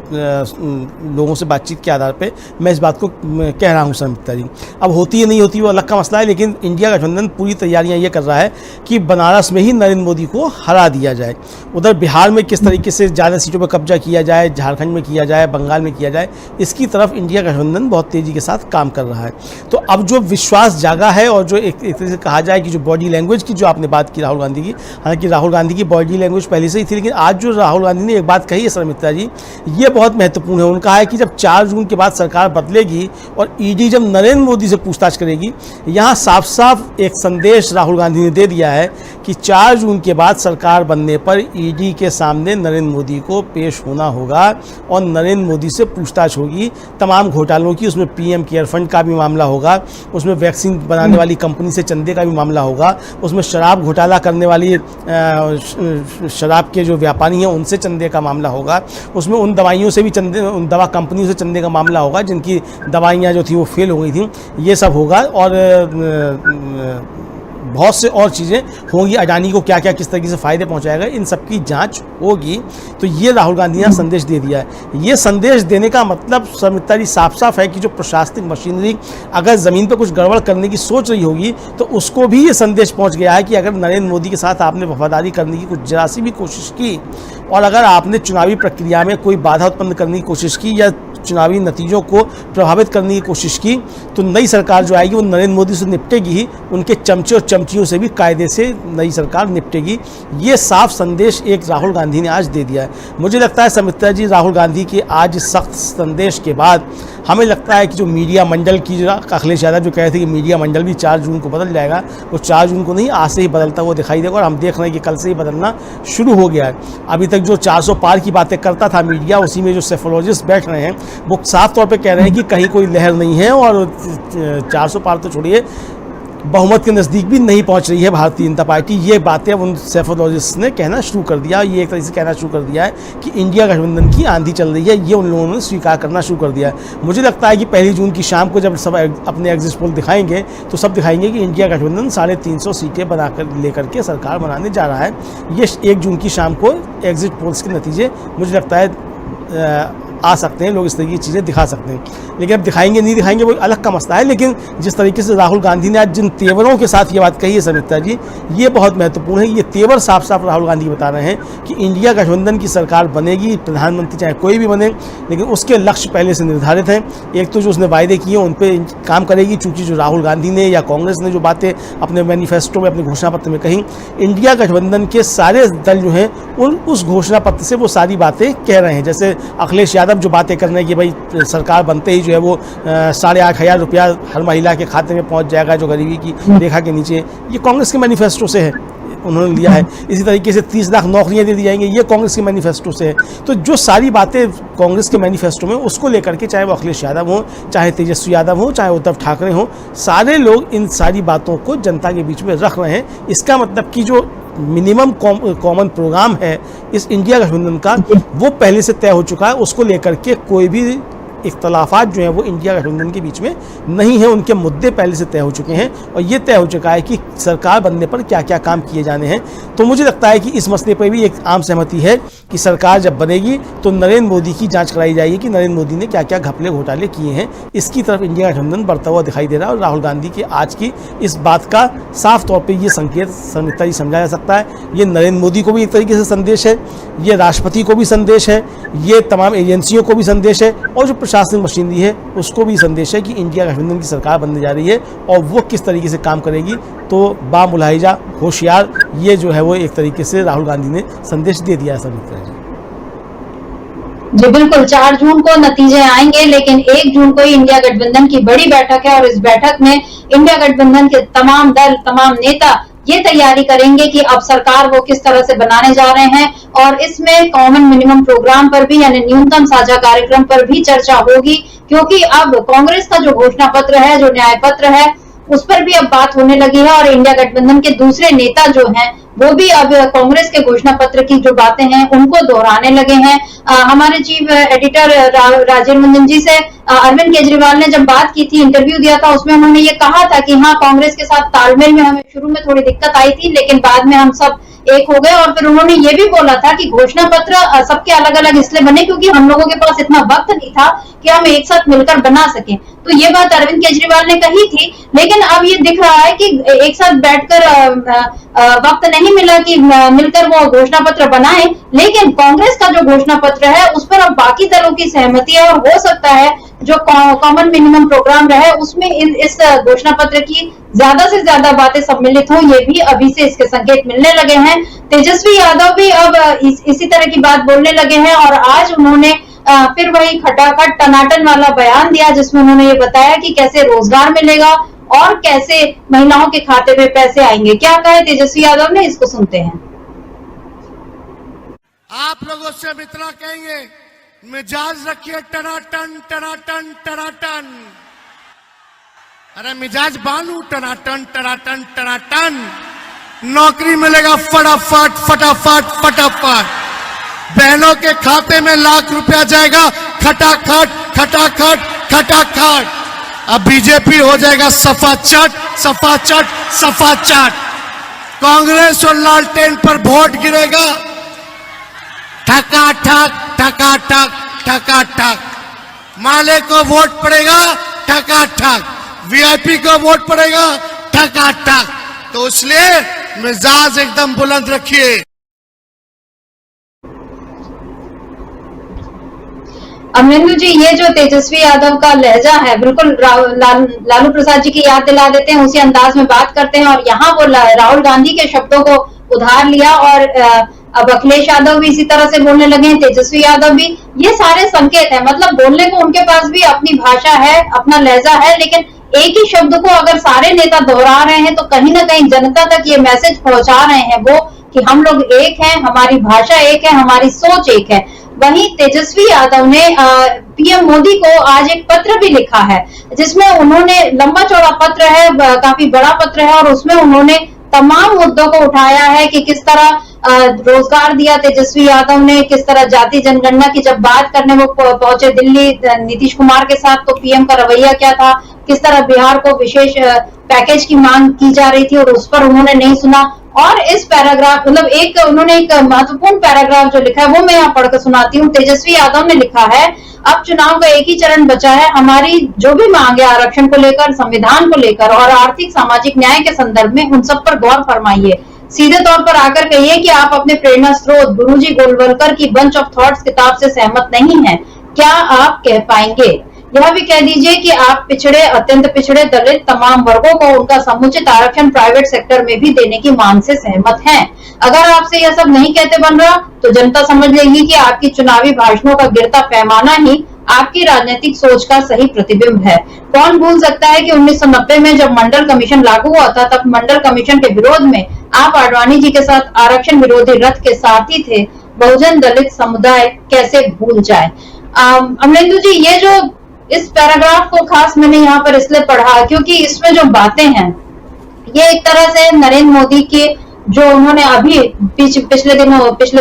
लोगों से बातचीत के आधार पे मैं इस बात को कह रहा हूं समिता जी। अब होती है नहीं होती वो अलग का मसला है, लेकिन इंडिया गठबंधन पूरी तैयारियां ये कर रहा है कि बनारस में ही नरेंद्र मोदी को हरा दिया जाए। उधर बिहार में किस तरीके से ज़्यादा सीटों पर कब्जा किया जाए, झारखंड में किया जाए, बंगाल में किया जाए, इसकी तरफ इंडिया गठबंधन बहुत तेज़ी के साथ काम कर रहा है। तो अब जो विश्वास जागा है, और जो एक तरह से कहा जाए कि जो बॉडी लैंग्वेज की जो आपने बात की राहुल गांधी की, हालांकि राहुल गांधी की बॉडी लैंग्वेज पहले से ही थी, लेकिन आज जो राहुल गांधी ने एक बात कही है शर्मिष्ठा जी, ये बहुत महत्वपूर्ण है। उन्होंने कहा है कि जब 4 जून के बाद सरकार बदलेगी और ईडी जब नरेंद्र मोदी से पूछताछ करेगी, यहाँ साफ साफ एक संदेश राहुल गांधी ने दे दिया है कि 4 जून के बाद सरकार बनने पर ईडी के सामने नरेंद्र मोदी को पेश होना होगा और नरेंद्र मोदी से पूछताछ होगी तमाम घोटालों की। उसमें पीएम केयर फंड का भी मामला होगा, उसमें वैक्सीन बनाने वाली कंपनी से चंदे का भी मामला होगा, उसमें शराब घोटाला करने वाली शराब के जो व्यापारी हैं उनसे चंदे का मामला होगा, उसमें उन दवाइयों से भी चंदे, उन दवा कंपनियों से चंदे का मामला होगा जिनकी दवाइयाँ जो थी वो फेल हो गई थी, ये सब होगा। और बहुत से और चीज़ें होंगी, अडानी को क्या क्या किस तरीके से फ़ायदे पहुंचाएगा, इन सब की जांच होगी। तो ये राहुल गांधी ने संदेश दे दिया है। ये संदेश देने का मतलब समिता जी साफ साफ है कि जो प्रशासनिक मशीनरी अगर ज़मीन पर कुछ गड़बड़ करने की सोच रही होगी तो उसको भी ये संदेश पहुंच गया है कि अगर नरेंद्र मोदी के साथ आपने वफादारी करने की कुछ जरा सी भी कोशिश की, और अगर आपने चुनावी प्रक्रिया में कोई बाधा उत्पन्न करने की कोशिश की या चुनावी नतीजों को प्रभावित करने की कोशिश की, तो नई सरकार जो आएगी वो नरेंद्र मोदी से निपटेगी ही, उनके चमचे और चमचियों से भी कायदे से नई सरकार निपटेगी। ये साफ संदेश एक राहुल गांधी ने आज दे दिया है। मुझे लगता है सुमित्रा जी, राहुल गांधी के आज सख्त संदेश के बाद हमें लगता है कि जो मीडिया मंडल की, जो अखिलेश यादव जो कह रहे थे कि मीडिया मंडल भी 4 जून को बदल जाएगा, वो 4 जून को नहीं, आज से ही बदलता हुआ दिखाई देगा। और हम देख रहे हैं कि कल से ही बदलना शुरू हो गया है। अभी तक जो 400 पार की बातें करता था मीडिया, उसी में जो सेफोलॉजिस्ट बैठ रहे हैं वो साफ तौर पे कह रहे हैं कि कहीं कोई लहर नहीं है और 400 पार तो छोड़िए, बहुमत के नज़दीक भी नहीं पहुंच रही है भारतीय जनता पार्टी। ये बातें उन सेफोलॉजिस्ट ने कहना शुरू कर दिया। ये एक तरह से कहना शुरू कर दिया है कि इंडिया गठबंधन की आंधी चल रही है। ये उन लोगों ने स्वीकार करना शुरू कर दिया है। मुझे लगता है कि 1 जून की शाम को जब सब अपने एग्जिट पोल दिखाएंगे तो सब दिखाएंगे कि इंडिया गठबंधन 350 सीटें बनाकर लेकर के सरकार बनाने जा रहा है। ये 1 जून की शाम को एग्जिट पोल्स के नतीजे मुझे लगता है आ सकते हैं, लोग इस तरीके की चीज़ें दिखा सकते हैं। लेकिन अब दिखाएंगे नहीं दिखाएंगे वो अलग का मसला है। लेकिन जिस तरीके से राहुल गांधी ने आज जिन तेवरों के साथ ये बात कही है सुमित्रा जी, ये बहुत महत्वपूर्ण है। ये तेवर साफ साफ राहुल गांधी बता रहे हैं कि इंडिया गठबंधन की सरकार बनेगी, प्रधानमंत्री चाहे कोई भी बने, लेकिन उसके लक्ष्य पहले से निर्धारित हैं। एक तो जो उसने वायदे किए उन पर काम करेगी, चूँकि जो राहुल गांधी ने या कांग्रेस ने जो बातें अपने मैनिफेस्टो में, अपने घोषणा पत्र में कही, इंडिया गठबंधन के सारे दल जो हैं उस घोषणा पत्र से वो सारी बातें कह रहे हैं। जैसे अखिलेश यादव जो बातें कर रहे हैं कि भाई सरकार बनते ही जो है वो 8,500 रुपया हर महिला के खाते में पहुंच जाएगा जो गरीबी की रेखा के नीचे, ये कांग्रेस के मैनिफेस्टो से है, उन्होंने लिया है। इसी तरीके से 30 लाख नौकरियां दे दी जाएंगी, ये कांग्रेस के मैनिफेस्टो से है। तो जो सारी बातें कांग्रेस के मैनिफेस्टो में, उसको लेकर के चाहे वो अखिलेश यादव हो, चाहे तेजस्वी यादव हो, चाहे उद्धव ठाकरे हो, सारे लोग इन सारी बातों को जनता के बीच में रख रहे हैं। इसका मतलब कि जो मिनिमम कॉमन प्रोग्राम है इस इंडिया गठबंधन का, वो पहले से तय हो चुका है। उसको लेकर के कोई भी इख्तलाफात जो हैं वो इंडिया गठबंधन के बीच में नहीं है। उनके मुद्दे पहले से तय हो चुके हैं और ये तय हो चुका है कि सरकार बनने पर क्या क्या काम किए जाने हैं। तो मुझे लगता है कि इस मसले पर भी एक आम सहमति है कि सरकार जब बनेगी तो नरेंद्र मोदी की जांच कराई जाएगी कि नरेंद्र मोदी ने क्या क्या घपले घोटाले किए हैं। इसकी तरफ इंडिया गठबंधन बढ़ता हुआ दिखाई दे रहा है। और राहुल गांधी के आज की इस बात का साफ तौर पर यह संकेत सुमित्रा जी समझा जा सकता है। ये नरेंद्र मोदी को भी एक तरीके से संदेश है, ये राष्ट्रपति को भी संदेश है, ये तमाम एजेंसियों को भी संदेश है, और जो प्रशासनिक मशीनरी है उसको भी संदेश है कि इंडिया गठबंधन की सरकार बनने जा रही है और वो किस तरीके से काम करेगी। तो बामुलाहिजा होशियार, ये जो है वो एक तरीके से राहुल गांधी ने संदेश दे दिया है सुमित्रा जी। जी बिल्कुल, 4 जून को नतीजे आएंगे, लेकिन 1 जून को ही इंडिया गठबंधन की बड़ी बैठक है और इस बैठक में इंडिया गठबंधन के तमाम दल, तमाम नेता ये तैयारी करेंगे कि अब सरकार वो किस तरह से बनाने जा रहे हैं। और इसमें कॉमन मिनिमम प्रोग्राम पर भी, यानी न्यूनतम साझा कार्यक्रम पर भी चर्चा होगी, क्योंकि अब कांग्रेस का जो घोषणा पत्र है, जो न्याय पत्र है, उस पर भी अब बात होने लगी है। और इंडिया गठबंधन के दूसरे नेता जो हैं वो भी अब कांग्रेस के घोषणा पत्र की जो बातें हैं उनको दोहराने लगे हैं। हमारे चीफ एडिटर राजीव रंजन जी से अरविंद केजरीवाल ने जब बात की थी, इंटरव्यू दिया था, उसमें उन्होंने ये कहा था कि हाँ, कांग्रेस के साथ तालमेल में हमें शुरू में थोड़ी दिक्कत आई थी, लेकिन बाद में हम सब एक हो गए। और फिर उन्होंने ये भी बोला था कि घोषणा पत्र सबके अलग अलग इसलिए बने क्योंकि हम लोगों के पास इतना वक्त नहीं था कि हम एक साथ मिलकर बना सकें। तो ये बात अरविंद केजरीवाल ने कही थी, लेकिन अब ये दिख रहा है कि एक साथ बैठकर वक्त नहीं मिला कि मिलकर वो घोषणा पत्र बनाए। लेकिन कांग्रेस का जो घोषणा पत्र है उस पर अब बाकी दलों की सहमति है और हो सकता है जो कॉमन मिनिमम प्रोग्राम रहे उसमें इस घोषणा पत्र की ज्यादा से ज्यादा बातें सम्मिलित हो। ये भी अभी से इसके संकेत मिलने लगे हैं। तेजस्वी यादव भी अब इसी तरह की बात बोलने लगे हैं और आज उन्होंने फिर वही खटाखट टनाटन वाला बयान दिया, जिसमें उन्होंने ये बताया कि कैसे रोजगार मिलेगा और कैसे महिलाओं के खाते में पैसे आएंगे। क्या कहे तेजस्वी यादव ने, इसको सुनते हैं। आप लोगों से हम इतना कहेंगे, मिजाज रखिए टनाटन टनाटन टनाटन। अरे मिजाज बानू टनाटन टनाटन टनाटन। नौकरी मिलेगा फटाफट फटाफट फटाफट। बहनों के खाते में लाख रुपया जाएगा खटाखट खटाखट खटाखट। अब बीजेपी हो जाएगा सफा चट सफा चट सफा चट। कांग्रेस और लालटेन पर वोट गिरेगा ठका ठक ठका ठक ठका ठक। माले को वोट पड़ेगा ठका ठक, वीआईपी को वोट पड़ेगा ठका ठक। तो इसलिए मिजाज एकदम बुलंद रखिए। अमरेंद्र जी, ये जो तेजस्वी यादव का लहजा है बिल्कुल लालू प्रसाद जी की याद दिला देते हैं, उसी अंदाज में बात करते हैं और यहाँ वो राहुल गांधी के शब्दों को उधार लिया और अब अखिलेश यादव भी इसी तरह से बोलने लगे हैं, तेजस्वी यादव भी। ये सारे संकेत है, मतलब बोलने को उनके पास भी अपनी भाषा है, अपना लहजा है, लेकिन एक ही शब्द को अगर सारे नेता दोहरा रहे हैं तो कहीं ना कहीं जनता तक ये मैसेज पहुंचा रहे हैं वो कि हम लोग एक हैं, हमारी भाषा एक है, हमारी सोच एक है। वहीं तेजस्वी यादव ने पीएम मोदी को आज एक पत्र भी लिखा है, जिसमें उन्होंने लंबा चौड़ा पत्र है, काफी बड़ा पत्र है, और उसमें उन्होंने तमाम मुद्दों को उठाया है कि किस तरह रोजगार दिया तेजस्वी यादव ने, किस तरह जाति जनगणना की जब बात करने वो पहुंचे दिल्ली नीतीश कुमार के साथ तो पीएम का रवैया क्या था, किस तरह बिहार को विशेष पैकेज की मांग की जा रही थी और उस पर उन्होंने नहीं सुना। और इस पैराग्राफ मतलब उन्होंने एक महत्वपूर्ण पैराग्राफ जो लिखा है वो मैं यहाँ पढ़कर सुनाती हूँ। तेजस्वी यादव ने लिखा है, अब चुनाव का एक ही चरण बचा है, हमारी जो भी मांग है आरक्षण को लेकर, संविधान को लेकर और आर्थिक सामाजिक न्याय के संदर्भ में उन सब पर गौर फरमाइए। सीधे तौर पर आकर कहिए कि आप अपने प्रेरणा स्रोत गुरुजी गोलवलकर की बंच ऑफ थॉट्स किताब से सहमत नहीं है। क्या आप कह पाएंगे? यह भी कह दीजिए कि आप पिछड़े, अत्यंत पिछड़े, दलित तमाम वर्गों को उनका समुचित आरक्षण प्राइवेट सेक्टर में भी देने की मांग से सहमत हैं। अगर आपसे यह सब नहीं कहते बन रहा तो जनता समझ लेगी कि आपकी चुनावी भाषणों का गिरता पैमाना ही आपकी राजनीतिक सोच का सही प्रतिबिंब है। कौन भूल सकता है कि 1990 में जब मंडल कमीशन लागू हुआ था, तब मंडल कमीशन के विरोध में आप आडवाणी जी के साथ आरक्षण विरोधी रथ के साथी थे। बहुजन दलित समुदाय कैसे भूल जाए। अमरेंद्र जी, ये जो इस पैराग्राफ को खास मैंने यहाँ पर इसलिए पढ़ा क्योंकि इसमें जो बातें हैं ये एक तरह से नरेंद्र मोदी के जो उन्होंने अभी पिछले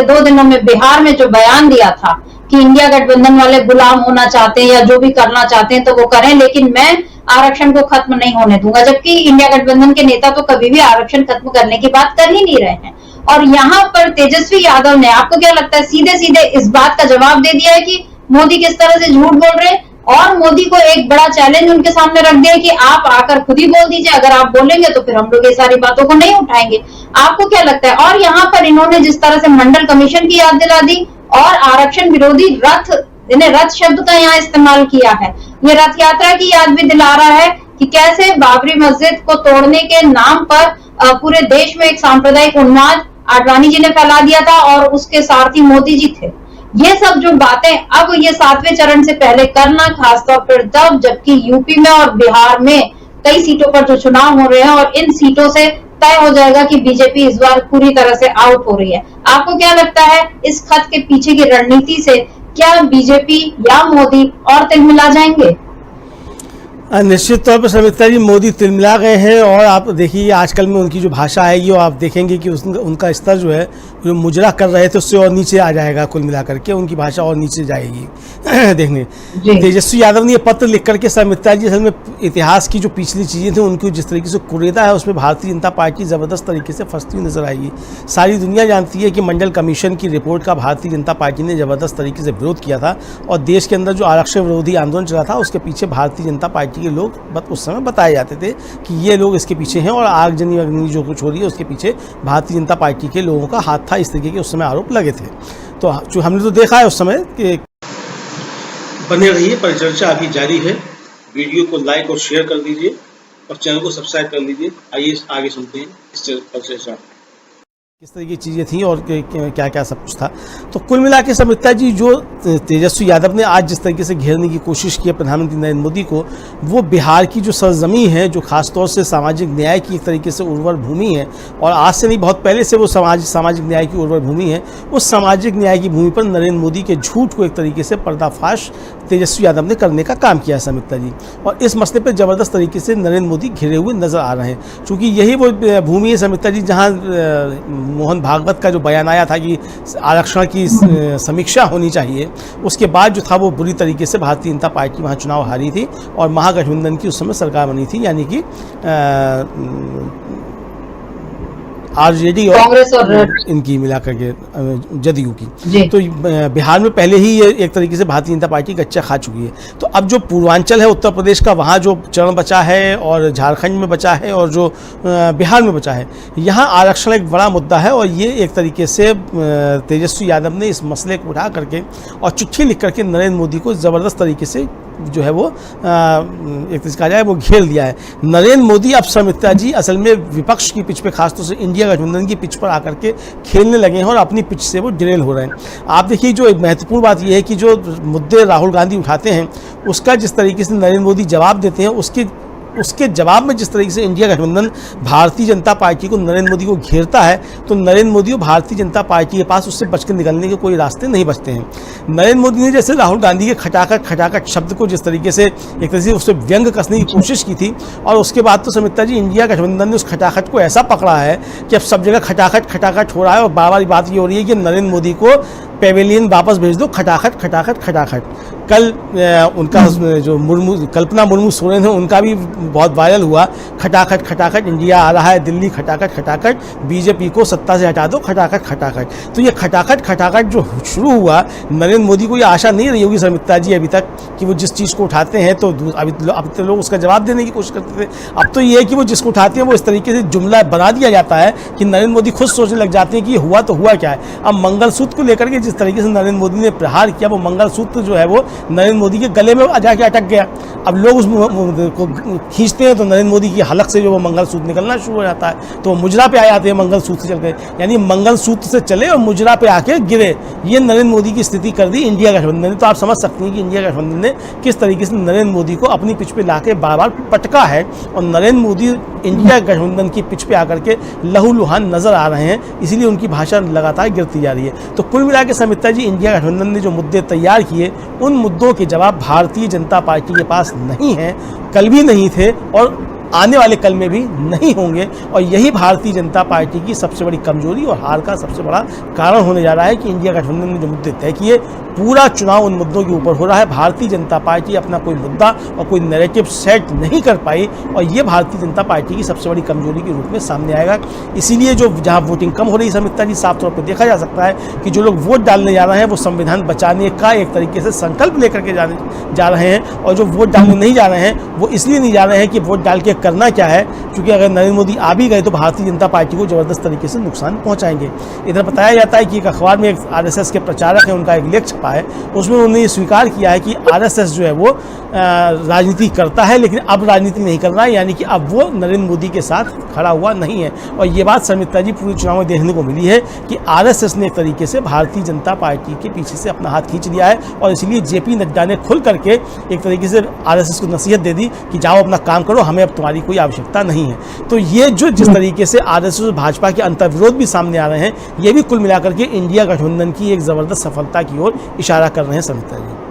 2 दिनों में बिहार में जो बयान दिया था कि इंडिया गठबंधन वाले गुलाम होना चाहते हैं या जो भी करना चाहते हैं तो वो करें, लेकिन मैं आरक्षण को खत्म नहीं होने दूंगा, जबकि इंडिया गठबंधन के नेता तो कभी भी आरक्षण खत्म करने की बात कर ही नहीं रहे हैं। और यहाँ पर तेजस्वी यादव ने, आपको क्या लगता है, सीधे सीधे इस बात का जवाब दे दिया है कि मोदी किस तरह से झूठ बोल रहे हैं और मोदी को एक बड़ा चैलेंज उनके सामने रख दिया कि आप आकर खुद ही बोल दीजिए, अगर आप बोलेंगे तो फिर हम लोग ये सारी बातों को नहीं उठाएंगे। आपको क्या लगता है? और यहाँ पर इन्होंने जिस तरह से मंडल कमीशन की याद दिला दी और आरक्षण विरोधी रथ, इन्हें रथ शब्द का यहाँ इस्तेमाल किया है, ये रथ यात्रा की याद भी दिला रहा है कि कैसे बाबरी मस्जिद को तोड़ने के नाम पर पूरे देश में एक सांप्रदायिक उन्माद आडवाणी जी ने फैला दिया था और उसके सारथी मोदी जी थे। ये सब जो बातें अब ये 7वें चरण से पहले करना, खासतौर पर तब जबकि यूपी में और बिहार में कई सीटों पर जो चुनाव हो रहे हैं और इन सीटों से तय हो जाएगा कि बीजेपी इस बार पूरी तरह से आउट हो रही है। आपको क्या लगता है इस खत के पीछे की रणनीति से क्या बीजेपी या मोदी और तिलमिला जाएंगे? निश्चित तौर पर समिता जी मोदी तिलमिला गए हैं और आप देखिए आजकल में उनकी जो भाषा आएगी और आप देखेंगे कि उनका स्तर जो है जो मुजरा कर रहे थे उससे और नीचे आ जाएगा, कुल मिलाकर के उनकी भाषा और नीचे जाएगी देखने। तेजस्वी यादव ने ये पत्र लिख करके समिता जी असल में इतिहास की जो पिछली चीज़ें थी उनको जिस तरीके से कुरेदा है उसमें भारतीय जनता पार्टी ज़बरदस्त तरीके से फंसती हुई नजर आएगी। सारी दुनिया जानती है कि मंडल कमीशन की रिपोर्ट का भारतीय जनता पार्टी ने ज़बरदस्त तरीके से विरोध किया था और देश के अंदर जो आरक्षण विरोधी आंदोलन चला था उसके पीछे भारतीय जनता पार्टी के लोग उस समय बताए जाते थे कि ये लोग इसके पीछे हैं और आगजनी अग्नि जो कुछ हो रही है उसके पीछे भारतीय जनता पार्टी के लोगों का हाथ था, इस तरीके के उस समय आरोप लगे थे। तो जो हमने तो देखा है उस समय कि बने रहिए, परिचर्चा अभी जारी है। वीडियो को लाइक और शेयर कर दीजिए और चैनल को सब्सक्राइब कर लीजिए। आइए आगे सुनते हैं इस परिचर्चा किस तरह की चीज़ें थी और क्या क्या सब कुछ था। तो कुल मिला के समिता जी जो तेजस्वी यादव ने आज जिस तरीके से घेरने की कोशिश की है प्रधानमंत्री नरेंद्र मोदी को, वो बिहार की जो सरजमी है जो खासतौर से सामाजिक न्याय की एक तरीके से उर्वर भूमि है और आज से नहीं बहुत पहले से वो सामाजिक न्याय की उर्वर भूमि है, उस सामाजिक न्याय की भूमि पर नरेंद्र मोदी के झूठ को एक तरीके से पर्दाफाश तेजस्वी यादव ने करने का काम किया है समिता जी। और इस मसले पर ज़बरदस्त तरीके से नरेंद्र मोदी घिरे हुए नजर आ रहे हैं, क्योंकि यही वो भूमि है समिता जी जहाँ मोहन भागवत का जो बयान आया था कि आरक्षण की समीक्षा होनी चाहिए, उसके बाद जो था वो बुरी तरीके से भारतीय जनता पार्टी वहाँ चुनाव हारी थी और महागठबंधन की उस समय सरकार बनी थी, यानी कि आरजेडी और कांग्रेस और इनकी मिलाकर के जदयू जी। की। तो बिहार में पहले ही ये एक तरीके से भारतीय जनता पार्टी कच्चा खा चुकी है। तो अब जो पूर्वांचल है उत्तर प्रदेश का, वहाँ जो चरण बचा है और झारखंड में बचा है और जो बिहार में बचा है, यहाँ आरक्षण एक बड़ा मुद्दा है। और ये एक तरीके से तेजस्वी यादव ने इस मसले को उठा करके और चिट्ठी लिख करके नरेंद्र मोदी को ज़बरदस्त तरीके से जो है वो एक कहा जाए वो घेर लिया है। नरेंद्र मोदी अब सुमित्रा जी असल में विपक्ष की पिच पे, खासतौर से इंडिया गठबंधन की पिच पर आकर के खेलने लगे हैं और अपनी पिच से वो डिरेल हो रहे हैं। आप देखिए, जो एक महत्वपूर्ण बात यह है कि जो मुद्दे राहुल गांधी उठाते हैं उसका जिस तरीके से नरेंद्र मोदी जवाब देते हैं, उसके जवाब में जिस तरीके से इंडिया गठबंधन भारतीय जनता पार्टी को, नरेंद्र मोदी को घेरता है, तो नरेंद्र मोदी और भारतीय जनता पार्टी के पास उससे बचकर निकलने के कोई रास्ते नहीं बचते हैं। नरेंद्र मोदी ने जैसे राहुल गांधी के खटाखट शब्द को जिस तरीके से एक तरह से उससे व्यंग कसने की कोशिश की थी, और उसके बाद तो सुमित्रा जी इंडिया गठबंधन ने उस खटाखट को ऐसा पकड़ा है कि अब सब जगह खटाखट हो रहा है। और बार बार बात ये हो रही है कि नरेंद्र मोदी को पेवेलियन वापस भेज दो, खटाखट। कल उनका जो कल्पना मुर्मू सोरेन है, उनका भी बहुत वायरल हुआ, खटाखट इंडिया आ रहा है दिल्ली, खटाखट बीजेपी को सत्ता से हटा दो, खटाखट। तो ये खटाखट जो शुरू हुआ, नरेंद्र मोदी को ये आशा नहीं रही होगी सुमित्रा जी अभी तक कि वो जिस चीज़ को उठाते हैं तो अब तो लोग उसका जवाब देने की कोशिश करते थे। अब तो ये है कि वो जिसको उठाते हैं वो इस तरीके से जुमला बना दिया जाता है कि नरेंद्र मोदी खुद सोचने लग जाते हैं कि ये हुआ तो हुआ क्या है। अब मंगलसूत्र को लेकर के जिस तरीके से नरेंद्र मोदी ने प्रहार किया, वो मंगलसूत्र जो है वो नरेंद्र मोदी के गले में जाके अटक गया। अब लोग उसको खींचते हैं तो नरेंद्र मोदी की हलक से जो वो मंगलसूत्र निकलना शुरू हो जाता है, तो वो मुजरा पे आ जाते हैं, मंगलसूत्र से चल गए, यानी मंगलसूत्र से चले और मुजरा पे आके गिरे। ये नरेंद्र मोदी की स्थिति कर दी इंडिया गठबंधन ने। तो आप समझ सकते हैं कि इंडिया गठबंधन ने किस तरीके से नरेंद्र मोदी को अपनी पिच पे लाके बार बार पटका है, और नरेंद्र मोदी इंडिया गठबंधन की पिच पे आकर के लहूलुहान नजर आ रहे हैं, इसीलिए उनकी भाषा लगातार गिरती जा रही है। तो कुल मिला के सुमित्रा जी, इंडिया गठबंधन ने जो मुद्दे तैयार किए, उन मुद्दों के जवाब भारतीय जनता पार्टी के पास नहीं है, कल भी नहीं थे और आने वाले कल में भी नहीं होंगे। और यही भारतीय जनता पार्टी की सबसे बड़ी कमजोरी और हार का सबसे बड़ा कारण होने जा रहा है कि इंडिया गठबंधन ने जो मुद्दे तय किए, पूरा चुनाव उन मुद्दों के ऊपर हो रहा है। भारतीय जनता पार्टी अपना कोई मुद्दा और कोई नैरेटिव सेट नहीं कर पाई, और ये भारतीय जनता पार्टी की सबसे बड़ी कमजोरी के रूप में सामने आएगा। इसीलिए जो जहाँ वोटिंग कम हो रही है सुमित्रा जी, साफ तौर पर देखा जा सकता है कि जो लोग वोट डालने जा रहे हैं वो संविधान बचाने का एक तरीके से संकल्प लेकर के जा रहे हैं, और जो वोट डालने नहीं जा रहे हैं वो इसलिए नहीं जा रहे हैं कि वोट डाल के करना क्या है, क्योंकि अगर नरेंद्र मोदी आ भी गए तो भारतीय जनता पार्टी को जबरदस्त तरीके से नुकसान पहुंचाएंगे। इधर बताया जाता है कि एक अखबार में एक आरएसएस के प्रचारक है, उनका एक लेख छपा है, उसमें उन्होंने ये स्वीकार किया है कि आरएसएस जो है वो राजनीति करता है, लेकिन अब राजनीति नहीं कर रहा है, यानी कि अब वो नरेंद्र मोदी के साथ खड़ा हुआ नहीं है। और ये बात सुमित्रा जी पूरे चुनाव में देखने को मिली है कि आरएसएस ने एक तरीके से भारतीय जनता पार्टी के पीछे से अपना हाथ खींच लिया है, और इसलिए जेपी नड्डा ने खुल करके एक तरीके से आरएसएस को नसीहत दे दी कि जाओ अपना काम करो, हमें अब तुम्हारी कोई आवश्यकता नहीं है। तो ये जो जिस तरीके से आरएसएस और भाजपा के अंतर्विरोध भी सामने आ रहे हैं, ये भी कुल मिलाकर के इंडिया गठबंधन की एक जबरदस्त सफलता की ओर इशारा कर रहे हैं सुमित्रा जी।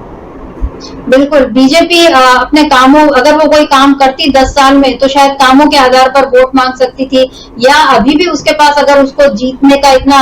बिल्कुल, बीजेपी अपने कामों, अगर वो कोई काम करती 10 साल में तो शायद कामों के आधार पर वोट मांग सकती थी, या अभी भी उसके पास अगर उसको जीतने का इतना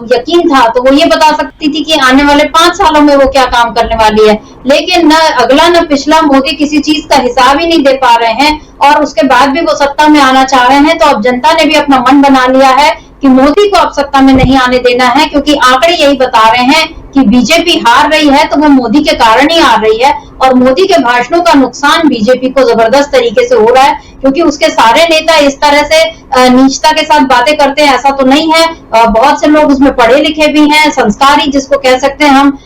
यकीन था तो वो ये बता सकती थी कि आने वाले 5 सालों में वो क्या काम करने वाली है। लेकिन न अगला न पिछला, मोदी किसी चीज का हिसाब ही नहीं दे पा रहे हैं, और उसके बाद भी वो सत्ता में आना चाह रहे हैं। तो अब जनता ने भी अपना मन बना लिया है कि मोदी को अब सत्ता में नहीं आने देना है, क्योंकि आंकड़े यही बता रहे हैं कि बीजेपी हार रही है तो वो मोदी के कारण ही हार रही है, और मोदी के भाषणों का नुकसान बीजेपी को जबरदस्त तरीके से हो रहा है, क्योंकि उसके सारे नेता इस तरह से नीचता के साथ बातें करते हैं ऐसा तो नहीं है। बहुत से लोग उसमें पढ़े लिखे भी हैं, संस्कारी जिसको कह सकते हैं हम,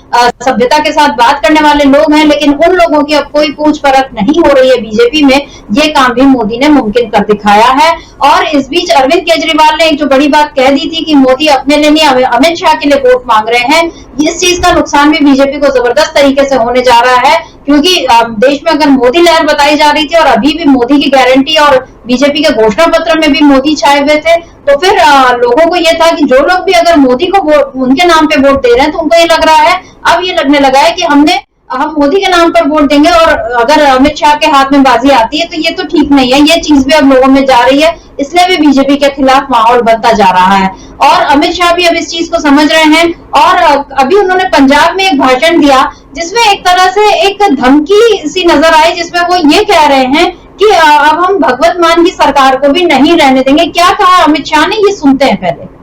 सभ्यता के साथ बात करने वाले लोग हैं, लेकिन उन लोगों की अब कोई पूछ परख नहीं हो रही है बीजेपी में। ये काम भी मोदी ने मुमकिन कर दिखाया है। और इस बीच अरविंद केजरीवाल ने एक जो बड़ी बात कह दी थी कि मोदी अपने लिए नहीं अमित शाह के लिए वोट मांग रहे हैं, इस चीज का नुकसान भी बीजेपी को जबरदस्त तरीके से होने जा रहा है, क्योंकि देश में अगर मोदी लहर बताई जा रही थी और अभी भी मोदी की गारंटी और बीजेपी के घोषणा पत्र में भी मोदी छाए हुए थे, तो फिर लोगों को ये था कि जो लोग भी अगर मोदी को उनके नाम पे वोट दे रहे हैं तो उनको ये लग रहा है, अब ये लगने लगा है कि हम मोदी के नाम पर वोट देंगे, और अगर अमित शाह के हाथ में बाजी आती है तो ये तो ठीक नहीं है। ये चीज भी अब लोगों में जा रही है, इसलिए भी बीजेपी के खिलाफ माहौल बनता जा रहा है, और अमित शाह भी अब इस चीज को समझ रहे हैं। और अभी उन्होंने पंजाब में एक भाषण दिया जिसमें एक तरह से एक धमकी सी नजर आई, जिसमें वो ये कह रहे हैं कि अब हम भगवत मान की सरकार को भी नहीं रहने देंगे। क्या कहा अमित शाह ने, ये सुनते हैं पहले।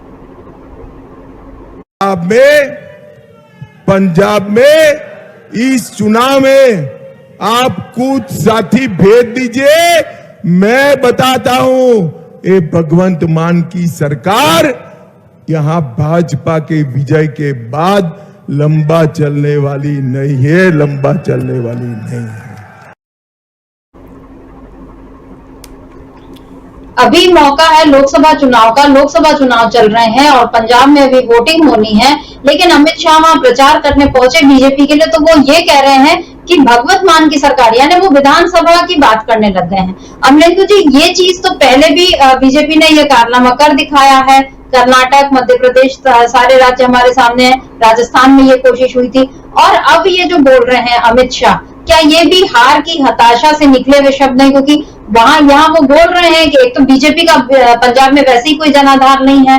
पंजाब में इस चुनाव में आप कुछ साथी भेज दीजिए, मैं बताता हूं ये भगवंत मान की सरकार यहां भाजपा के विजय के बाद लंबा चलने वाली नहीं है, लंबा चलने वाली नहीं है। अभी मौका है लोकसभा चुनाव का, लोकसभा चुनाव चल रहे हैं और पंजाब में अभी वोटिंग होनी है, लेकिन अमित शाह वहां प्रचार करने पहुंचे बीजेपी के लिए, तो वो ये कह रहे हैं कि भगवत मान की सरकार, यानी वो विधानसभा की बात करने लग गए हैं। अमलेंदु जी, ये चीज तो पहले भी बीजेपी ने ये कारनामा कर दिखाया है, कर्नाटक, मध्य प्रदेश, सारे राज्य हमारे सामने हैं, राजस्थान में ये कोशिश हुई थी, और अब ये जो बोल रहे हैं अमित शाह, क्या ये भी हार की हताशा से निकले हुए शब्द नहीं? क्योंकि यहाँ वो बोल रहे हैं कि एक तो बीजेपी का पंजाब में वैसे ही कोई जनाधार नहीं है,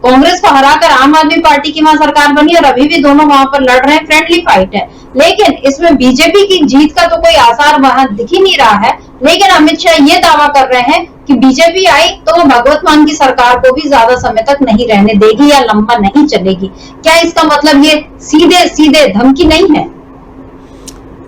कांग्रेस को हराकर आम आदमी पार्टी की वहां सरकार बनी और अभी भी दोनों वहां पर लड़ रहे हैं, फ्रेंडली फाइट है, लेकिन इसमें बीजेपी की जीत का तो कोई आसार वहां दिख ही नहीं रहा है। लेकिन अमित शाह ये दावा कर रहे हैं कि बीजेपी आई तो वो भगवत मान की सरकार को भी ज्यादा समय तक नहीं रहने देगी या लंबा नहीं चलेगी। क्या इसका मतलब ये सीधे सीधे धमकी नहीं है?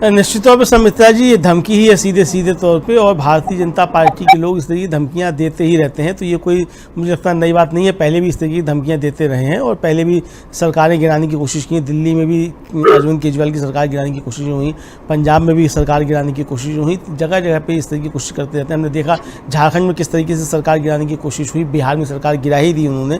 निश्चित तौर पर सुमित्रा जी, ये धमकी ही है सीधे सीधे तौर पे, और भारतीय जनता पार्टी के लोग इस तरह की धमकियां देते ही रहते हैं, तो ये कोई मुझे लगता है नई बात नहीं है। पहले भी इस तरह की धमकियां देते रहे हैं और पहले भी सरकारें गिराने की कोशिश की। दिल्ली में भी अरविंद केजरीवाल की सरकार गिराने की कोशिश हुई, पंजाब में भी सरकार गिराने की कोशिश हुई, जगह जगह पर इस तरह की कोशिश करते रहते हैं। हमने देखा झारखंड में किस तरीके से सरकार गिराने की कोशिश हुई, बिहार में सरकार गिरा ही दी उन्होंने,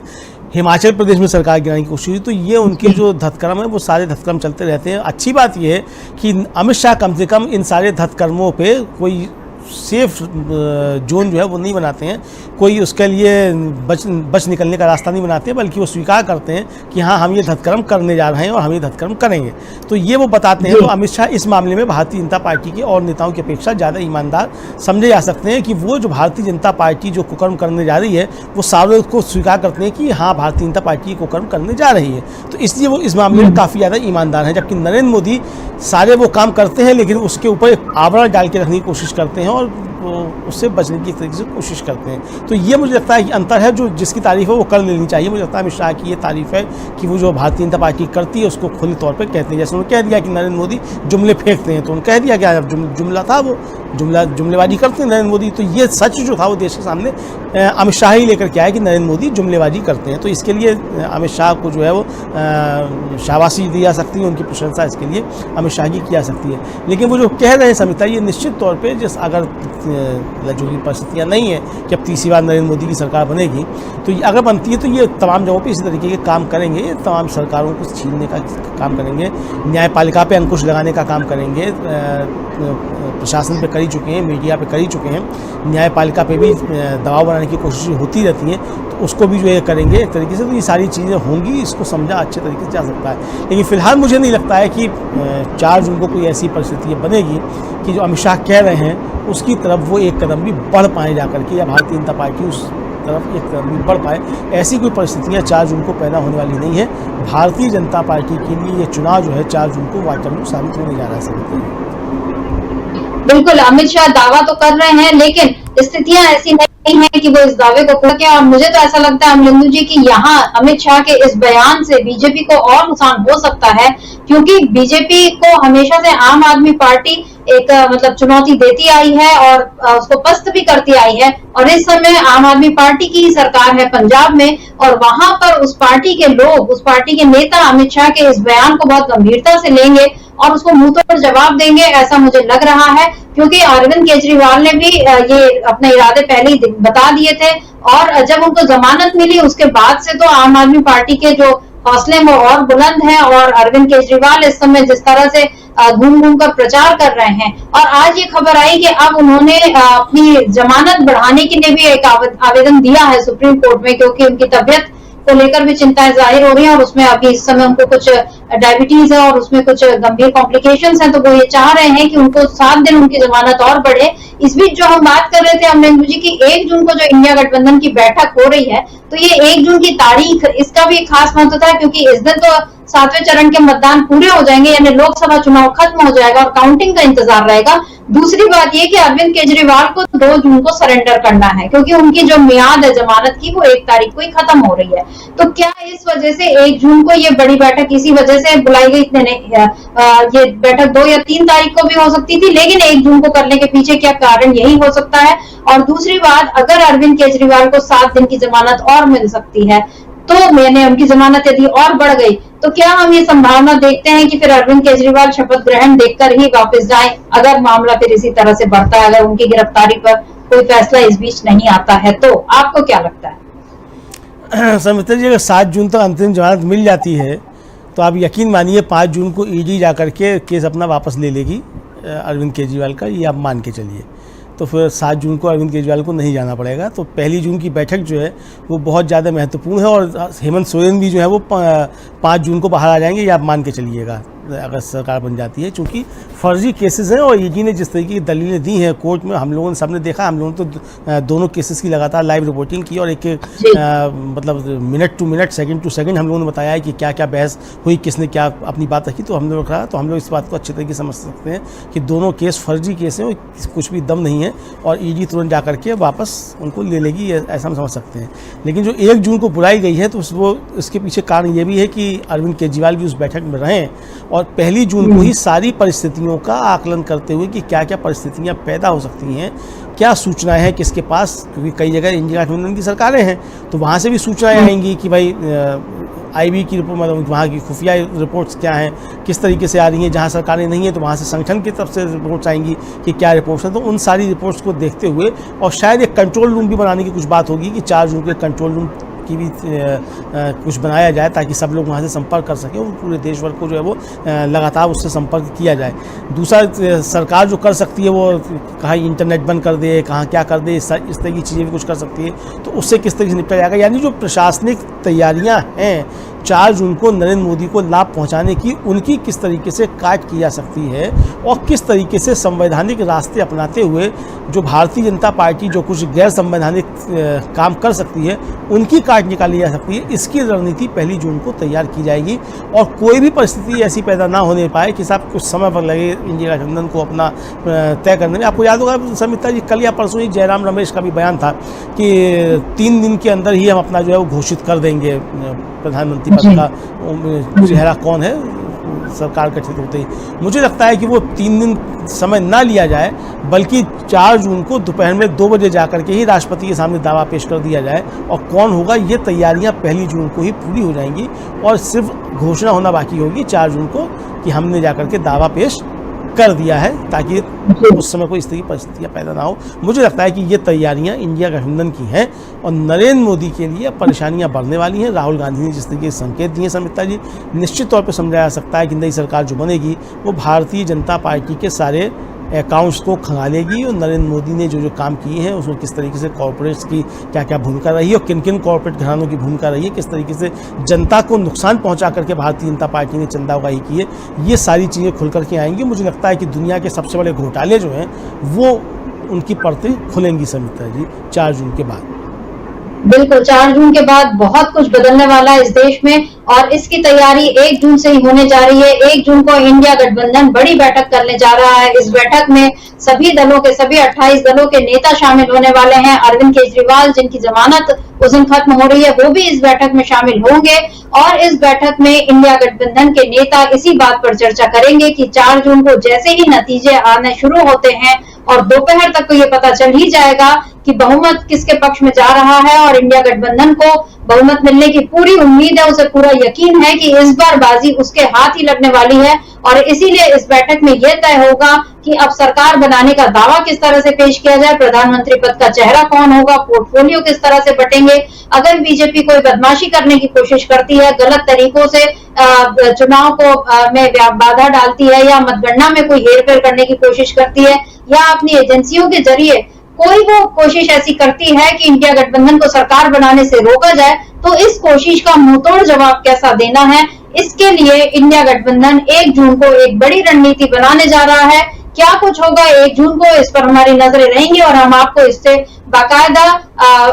हिमाचल प्रदेश में सरकार गिराने की कोशिश हुई। तो ये उनके जो धतकर्म है वो सारे धतकर्म चलते रहते हैं। अच्छी बात ये है कि अमित शाह कम से कम इन सारे धतकर्मों पे कोई सेफ जोन जो है वो नहीं बनाते हैं, कोई उसके लिए बच निकलने का रास्ता नहीं बनाते, बल्कि वो स्वीकार करते हैं कि हाँ, हम ये धतकर्म करने जा रहे हैं और हम ये धतकर्म करेंगे, तो ये वो बताते हैं। तो अमित शाह इस मामले में भारतीय जनता पार्टी के और नेताओं की अपेक्षा ज़्यादा ईमानदार समझे जा सकते हैं कि वो जो भारतीय जनता पार्टी जो कुकर्म करने जा रही है वो सारे उसको स्वीकार करते हैं कि हाँ, भारतीय जनता पार्टी कुकर्म करने जा रही है, तो इसलिए वो इस मामले में काफ़ी ज़्यादा ईमानदार हैं। जबकि नरेंद्र मोदी सारे वो काम करते हैं लेकिन उसके ऊपर एक आवरण डाल के रखने की कोशिश करते हैं और उससे बचने की तरीके से कोशिश करते हैं। तो ये मुझे लगता है कि अंतर है, जो जिसकी तारीफ है वो कर लेनी चाहिए। मुझे लगता है अमित शाह की ये तारीफ है कि वो जो भारतीय जनता पार्टी करती है उसको खुले तौर पे कहते हैं। जैसे उन्होंने कह दिया कि नरेंद्र मोदी जुमले फेंकते हैं, तो उन्होंने कह दिया कि अब जुमला था, वो जुमलेबाजी करते हैं नरेंद्र मोदी। तो ये सच जो था वो देश के सामने अमित शाह ही लेकर के आया कि नरेंद्र मोदी जुमलेबाजी करते हैं। तो इसके लिए अमित शाह को जो है वो शाबाशी दी जा सकती है, उनकी प्रशंसा इसके लिए अमित शाह की जा सकती है। लेकिन वो जो कह रहे हैं समिता, ये निश्चित तौर पर जिस अगर जो की परिस्थितियाँ नहीं है कि अब तीसरी बार नरेंद्र मोदी की सरकार बनेगी, तो अगर बनती है तो ये तमाम जगहों पे इसी तरीके के काम करेंगे, ये तमाम सरकारों को छीनने का काम करेंगे, न्यायपालिका पे अंकुश लगाने का काम करेंगे, प्रशासन पे कर ही चुके हैं, मीडिया पे कर ही चुके हैं, न्यायपालिका पे भी दबाव बनाने की कोशिश होती रहती है, तो उसको भी जो है करेंगे एक तरीके से। तो ये सारी चीज़ें होंगी, इसको समझा अच्छे तरीके से जा सकता है। लेकिन फिलहाल मुझे नहीं लगता है कि 4 जून को कोई ऐसी परिस्थिति बनेगी कि जो अमित शाह कह रहे हैं उसकी तरफ वो एक कदम भी बढ़ पाए जा करके, या भारतीय जनता पार्टी उस तरफ एक कदम भी बढ़ पाए। ऐसी कोई परिस्थितियाँ 4 जून को पैदा होने वाली नहीं है। भारतीय जनता पार्टी के लिए ये चुनाव जो है 4 जून को वाकई साबित होने जा रहा है। बिल्कुल, अमित शाह दावा तो कर रहे हैं लेकिन स्थितियां ऐसी नहीं है कि वो इस दावे को पूरा किया। और मुझे तो ऐसा लगता है अमलेंदु जी कि यहाँ अमित शाह के इस बयान से बीजेपी को और नुकसान हो सकता है, क्योंकि बीजेपी को हमेशा से आम आदमी पार्टी एक मतलब चुनौती देती आई है और उसको पस्त भी करती आई है। और इस समय आम आदमी पार्टी की सरकार है पंजाब में, और वहां पर उस पार्टी के लोग, उस पार्टी के नेता अमित शाह के इस बयान को बहुत गंभीरता से लेंगे और उसको मुंह तोड़ जवाब देंगे, ऐसा मुझे लग रहा है। क्योंकि अरविंद केजरीवाल ने भी ये अपने इरादे पहले ही बता दिए थे, और जब उनको जमानत मिली उसके बाद से तो आम आदमी पार्टी के जो हौसले वो और बुलंद हैं। और अरविंद केजरीवाल इस समय जिस तरह से घूम घूम कर प्रचार कर रहे हैं, और आज ये खबर आई कि अब उन्होंने अपनी जमानत बढ़ाने के लिए भी एक आवेदन दिया है सुप्रीम कोर्ट में, क्योंकि उनकी तबियत को लेकर भी चिंताएं जाहिर हो रही हैं और उसमें अभी इस समय उनको कुछ डायबिटीज है और उसमें कुछ गंभीर कॉम्प्लिकेशंस हैं। तो वो ये चाह रहे हैं कि उनको 7 दिन उनकी जमानत और बढ़े। इस बीच जो हम बात कर रहे थे अमलेंदु जी की 1 जून को जो इंडिया गठबंधन की बैठक हो रही है, तो ये 1 जून की तारीख, इसका भी खास महत्व था, क्योंकि इस दिन तो सातवें चरण के मतदान पूरे हो जाएंगे, यानी लोकसभा चुनाव खत्म हो जाएगा और काउंटिंग का इंतजार रहेगा। दूसरी बात ये कि अरविंद केजरीवाल को 2 जून को सरेंडर करना है, क्योंकि उनकी जो मियाद है जमानत की वो 1 तारीख को ही खत्म हो रही है। तो क्या इस वजह से 1 जून को ये बड़ी बैठक इसी वजह से बुलाई गई? इतने नहीं, ये बैठक 2 या 3 तारीख को भी हो सकती थी, लेकिन 1 जून को करने के पीछे क्या कारण यही हो सकता है? और दूसरी बात, अगर अरविंद केजरीवाल को 7 दिन की जमानत और मिल सकती है, तो मैंने उनकी जमानत यदि और बढ़ गई, तो क्या हम ये संभावना देखते हैं कि फिर अरविंद केजरीवाल शपथ ग्रहण देखकर ही वापस जाएं, अगर मामला फिर इसी तरह से बढ़ता है, अगर उनकी गिरफ्तारी पर कोई फैसला इस बीच नहीं आता है? तो आपको क्या लगता है? समिता जी, अगर 7 जून तक अंतरिम जमानत मिल जाती है तो आप यकीन मानिए 5 जून को ईडी जाकर के केस अपना वापस ले लेगी अरविंद केजरीवाल का, ये आप मान के चलिए। तो फिर 7 जून को अरविंद केजरीवाल को नहीं जाना पड़ेगा। तो 1 जून की बैठक जो है वो बहुत ज़्यादा महत्वपूर्ण है, और हेमंत सोरेन भी जो है वो 5 जून को बाहर आ जाएंगे, ये आप मान के चलिएगा अगर सरकार बन जाती है। चूँकि फर्जी केसेस हैं और ईडी ने जिस तरीके की दलीलें दी हैं कोर्ट में, हम लोगों ने सबने देखा, हम लोगों ने तो दोनों केसेस की लगातार लाइव रिपोर्टिंग की और एक मतलब minute to minute, second to second हम लोगों ने बताया है कि क्या क्या बहस हुई, किसने क्या अपनी बात रखी। तो हम लोग रहा, तो हम लोग इस बात को अच्छे तरीके से समझ सकते हैं कि दोनों केस फर्जी केस हैं और कुछ भी दम नहीं है, और ईडी तुरंत जा करके वापस उनको ले लेगी, ऐसा हम समझ सकते हैं। लेकिन जो 1 जून को बुलाई गई है, तो वो इसके पीछे कारण ये भी है कि अरविंद केजरीवाल भी उस बैठक में रहें और 1 जून को ही सारी परिस्थितियों का आकलन करते हुए कि क्या क्या परिस्थितियां पैदा हो सकती हैं, क्या सूचनाएं हैं किसके पास, क्योंकि कई जगह इंडिया गठबंधन की सरकारें हैं, तो वहाँ से भी सूचनाएं आएंगी कि भाई आईबी की रिपोर्ट, मतलब वहाँ की खुफिया रिपोर्ट्स क्या हैं, किस तरीके से आ रही हैं। जहाँ सरकारें नहीं हैं तो वहाँ से संगठन की तरफ से रिपोर्ट्स आएंगी कि क्या रिपोर्ट्स हैं। तो उन सारी रिपोर्ट्स को देखते हुए, और शायद एक कंट्रोल रूम भी बनाने की कुछ बात होगी कि 4 जून के कंट्रोल रूम की भी कुछ बनाया जाए, ताकि सब लोग वहाँ से संपर्क कर सकें और पूरे देश भर को जो है वो लगातार उससे संपर्क किया जाए। दूसरा, सरकार जो कर सकती है वो कहाँ इंटरनेट बंद कर दे, कहाँ क्या कर दे, इस तरह की चीज़ें भी कुछ कर सकती है। तो उससे किस तरीके से निपटा जाएगा, यानी जो प्रशासनिक तैयारियाँ हैं 4 जून को नरेंद्र मोदी को लाभ पहुंचाने की, उनकी किस तरीके से काट की जा सकती है, और किस तरीके से संवैधानिक रास्ते अपनाते हुए जो भारतीय जनता पार्टी जो कुछ गैर संवैधानिक काम कर सकती है उनकी काट निकाली जा सकती है, इसकी रणनीति 1 जून को तैयार की जाएगी। और कोई भी परिस्थिति ऐसी पैदा ना होने पाए कि साहब कुछ समय पर लगे इंडिया गठबंधन को अपना तय करने में। आपको याद होगा समिता जी, कल या परसों ही जयराम रमेश का भी बयान था कि 3 दिन के अंदर ही हम अपना जो है वो घोषित कर देंगे प्रधानमंत्री पद का चेहरा कौन है सरकार गठित होते ही। मुझे लगता है कि वो 3 दिन समय ना लिया जाए, बल्कि 4 जून को दोपहर में 2 बजे जाकर के ही राष्ट्रपति के सामने दावा पेश कर दिया जाए, और कौन होगा ये तैयारियां 1 जून को ही पूरी हो जाएंगी, और सिर्फ घोषणा होना बाकी होगी 4 जून को कि हमने जाकर के दावा पेश कर दिया है, ताकि उस समय कोई इस तरह की परिस्थितियाँ पैदा ना हो। मुझे लगता है कि ये तैयारियां इंडिया गठबंधन की हैं, और नरेंद्र मोदी के लिए परेशानियां बढ़ने वाली हैं। राहुल गांधी ने जिस तरीके से संकेत दिए समिता जी, निश्चित तौर पर समझा जा सकता है कि नई सरकार जो बनेगी वो भारतीय जनता पार्टी के सारे अकाउंट्स को खंगालेगी, और नरेंद्र मोदी ने जो जो काम किए हैं उसमें किस तरीके से कॉर्पोरेट्स की क्या क्या भूमिका रही है और किन किन कॉर्पोरेट घरानों की भूमिका रही है, किस तरीके से जनता को नुकसान पहुंचा करके भारतीय जनता पार्टी ने चंदा उगाही की है, ये सारी चीज़ें खुल करके आएंगी। मुझे लगता है कि दुनिया के सबसे बड़े घोटाले जो हैं वो उनकी परतें खुलेंगी समिता जी 4 जून के बाद। बिल्कुल, 4 जून के बाद बहुत कुछ बदलने वाला है इस देश में, और इसकी तैयारी 1 जून से ही होने जा रही है। 1 जून को इंडिया गठबंधन बड़ी बैठक करने जा रहा है। इस बैठक में सभी दलों के, सभी 28 दलों के नेता शामिल होने वाले हैं। अरविंद केजरीवाल, जिनकी जमानत उस दिन खत्म हो रही है, वो भी इस बैठक में शामिल होंगे, और इस बैठक में इंडिया गठबंधन के नेता इसी बात पर चर्चा करेंगे कि 4 जून को जैसे ही नतीजे आने शुरू होते हैं और दोपहर तक तो ये पता चल ही जाएगा कि बहुमत किसके पक्ष में जा रहा है, और इंडिया गठबंधन को बहुमत मिलने की पूरी उम्मीद है, उसे पूरा यकीन है कि इस बार बाजी उसके हाथ ही लगने वाली है। और इसीलिए इस बैठक में यह तय होगा कि अब सरकार बनाने का दावा किस तरह से पेश किया जाए, प्रधानमंत्री पद का चेहरा कौन होगा, पोर्टफोलियो किस तरह से बटेंगे। अगर बीजेपी कोई बदमाशी करने की कोशिश करती है, गलत तरीकों से चुनाव को में बाधा डालती है, या मतगणना में कोई हेरफेर करने की कोशिश करती है, या अपनी एजेंसियों के जरिए कोई वो कोशिश ऐसी करती है कि इंडिया गठबंधन को सरकार बनाने से रोका जाए, तो इस कोशिश का मुंहतोड़ जवाब कैसा देना है, इसके लिए इंडिया गठबंधन 1 जून को एक बड़ी रणनीति बनाने जा रहा है क्या कुछ होगा 1 जून को, इस पर हमारी नजरें रहेंगी और हम आपको इससे बाकायदा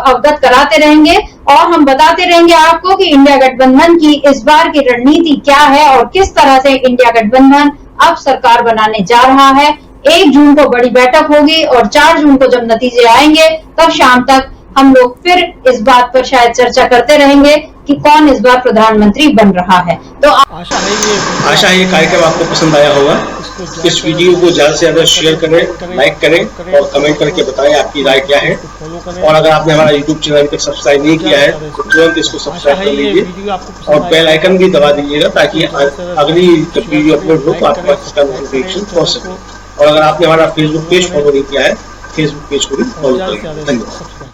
अवगत कराते रहेंगे और हम बताते रहेंगे आपको कि इंडिया गठबंधन की इस बार की रणनीति क्या है और किस तरह से इंडिया गठबंधन अब सरकार बनाने जा रहा है। 1 जून को बड़ी बैठक होगी और 4 जून को जब नतीजे आएंगे तब शाम तक हम लोग फिर इस बात पर शायद चर्चा करते रहेंगे कि कौन इस बार प्रधानमंत्री बन रहा है। तो आशा है ये कार्यक्रम आपको पसंद आया होगा। इस वीडियो को ज्यादा से ज्यादा शेयर करें, लाइक करें और कमेंट करके बताएं आपकी राय क्या है। और अगर आपने हमारा YouTube चैनल तक सब्सक्राइब नहीं किया है तो तुरंत इसको सब्सक्राइब कर लीजिए और बेल आइकन भी दबा दीजिएगा ताकि अगली जब वीडियो अपलोड हो तो आपके पास इसका नोटिफिकेशन पहुंच सके। और अगर आपने हमारा फेसबुक पेज फॉलो नहीं किया है, फेसबुक पेज को भी फॉलो करें। धन्यवाद।